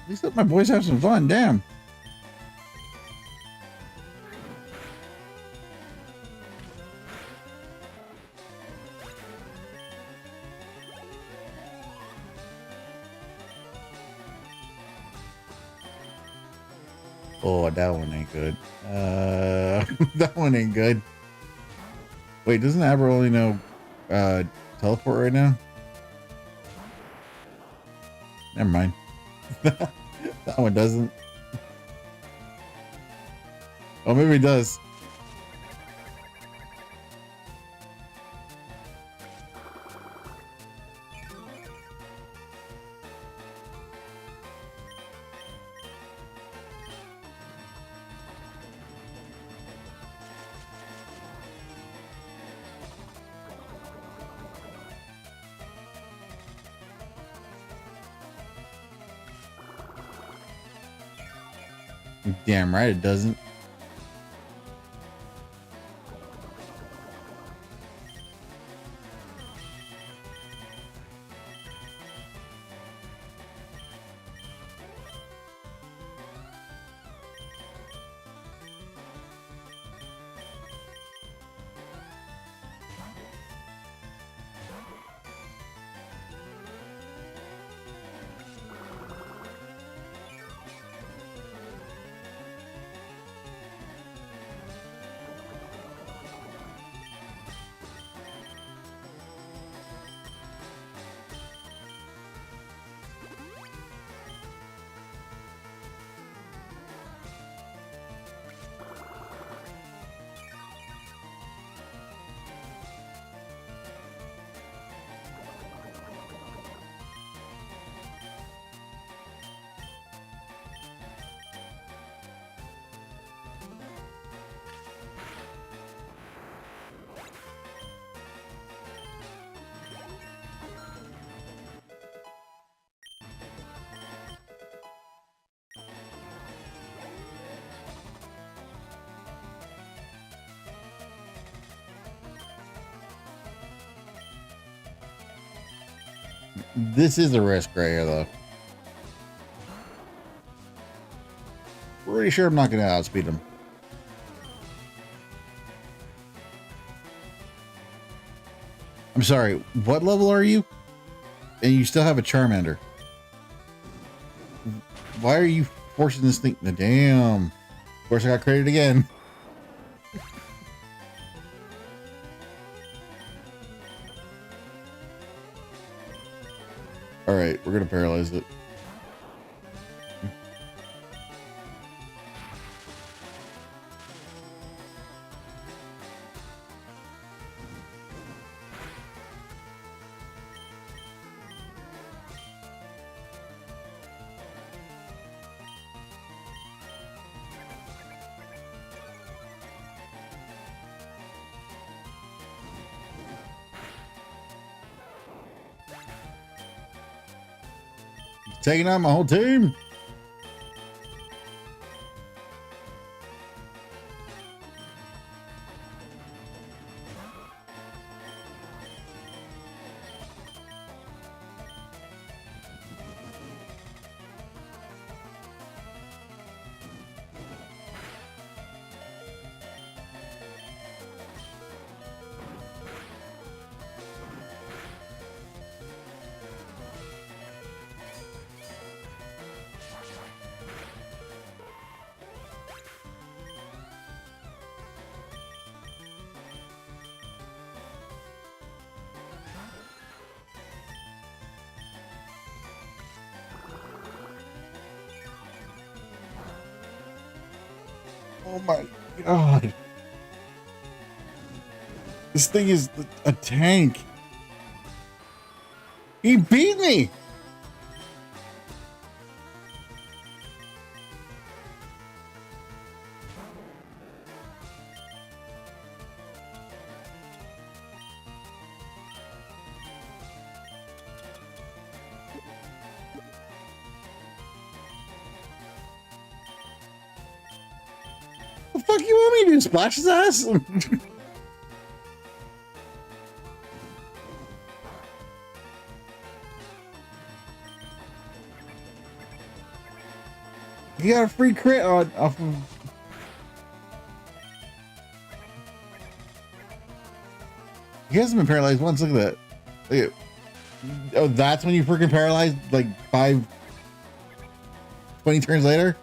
[SPEAKER 1] At least let my boys have some fun, damn. Oh, that one ain't good. That one ain't good. Wait, doesn't Aber only know teleport right now? Never mind. That one doesn't. Oh, maybe it does. Damn right it doesn't. This is a risk right here, though. Pretty sure I'm not going to outspeed him. I'm sorry, what level are you? And you still have a Charmander. Why are you forcing this thing? Damn. Of course I got credit again. All right, we're going to paralyze it. Taking out my whole team. Oh my god. This thing is a tank. He beat me. The fuck you want me to do? Splash his ass? You got a free crit on off of. He hasn't been paralyzed once. Look at that. Look at, oh, that's when you freaking paralyzed like 20 turns later?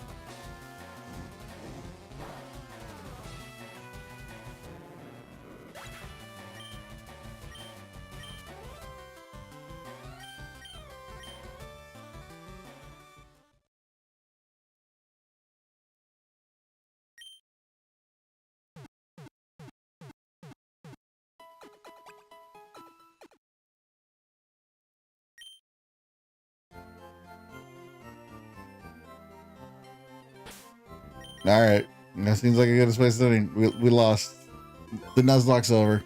[SPEAKER 1] All right, that seems like a good space setting. We lost. The Nuzlocke's over.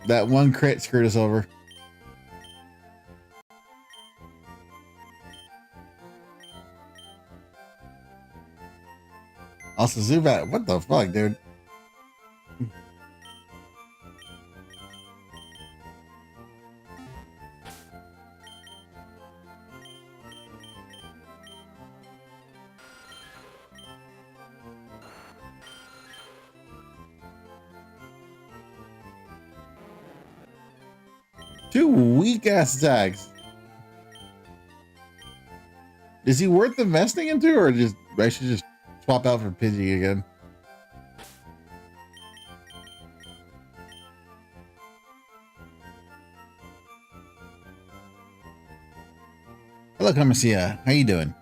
[SPEAKER 1] That one crit screwed us over. Also, Zubat. What the fuck, dude? Two weak ass attacks. Is he worth investing into, or just I should just swap out for Pidgey again? Hello, Kamasia. How you doing?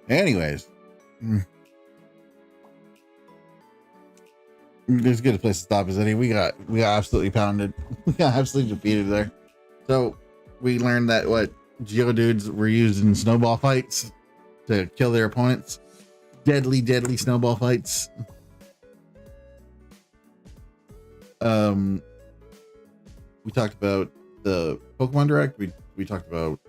[SPEAKER 1] Anyways. As good a place to stop as any. We got absolutely pounded. We got absolutely defeated there. So we learned that what Geodudes were used in snowball fights to kill their opponents. Deadly snowball fights. We talked about the Pokemon Direct. We talked about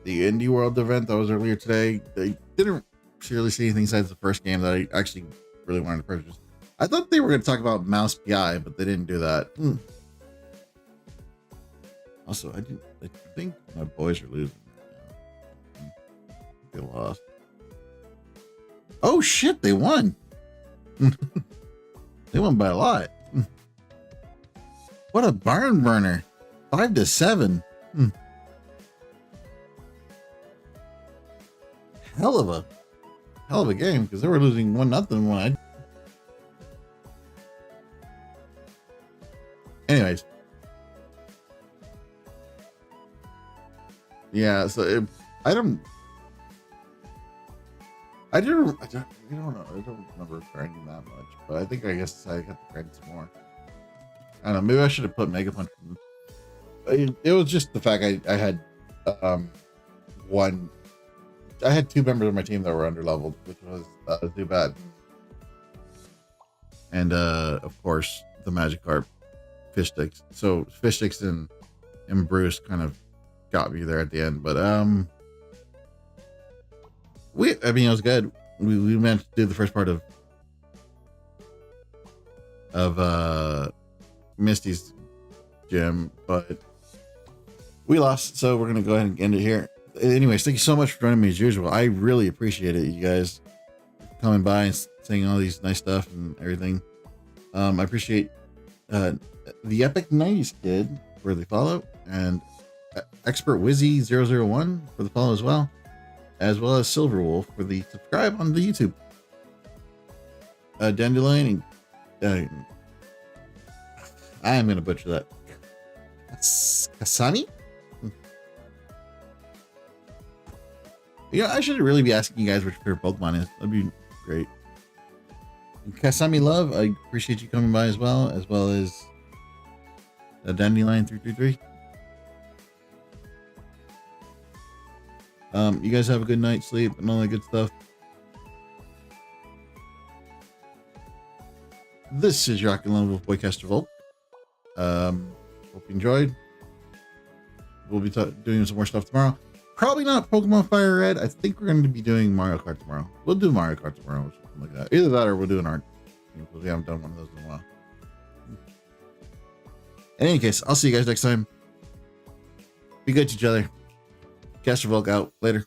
[SPEAKER 1] the Indie World event that was earlier today. They didn't really see anything besides the first game that I actually really wanted to purchase. I thought they were going to talk about Mouse PI, but they didn't do that. Also, I think my boys are losing right now. They lost. Oh shit, they won. They won by a lot. What a barn burner. 5-7. Hell of a game, because they were losing 1-0 when I. Anyways. Yeah, so I don't know. I don't remember grinding that much, but I think I guess I got to grind some more. I don't know, maybe I should have put Mega Punch. It was just the fact I had I had two members of my team that were underleveled, which was Zubat and of course the Magikarp Fish Sticks. So Fish Sticks and Bruce kind of got me there at the end, but I mean it was good. We managed to do the first part of Misty's gym, but we lost, so we're gonna go ahead and end it here. Anyways, thank you so much for joining me as usual. I really appreciate it, you guys coming by and saying all these nice stuff and everything. I appreciate the Epic 90s Kid for the follow, and Expert Wizzy 001 for the follow as well as Silver Wolf for the subscribe on the YouTube. Dandelion and I am gonna butcher that. Kasani? Yeah, I should really be asking you guys what your favorite Pokemon is. That'd be great. And Kasami Love, I appreciate you coming by as well as Dandelion 333. You guys have a good night's sleep and all that good stuff. This is your Rock and Lone Wolf Boy Castor Volk. Hope you enjoyed. We'll be doing some more stuff tomorrow. Probably not Pokemon Fire Red. I think we're going to be doing Mario Kart tomorrow. We'll do Mario Kart tomorrow or something like that. Either that or we'll do an art. Because we haven't done one of those in a while. In any case, I'll see you guys next time. Be good to each other. Castor Volk out. Later.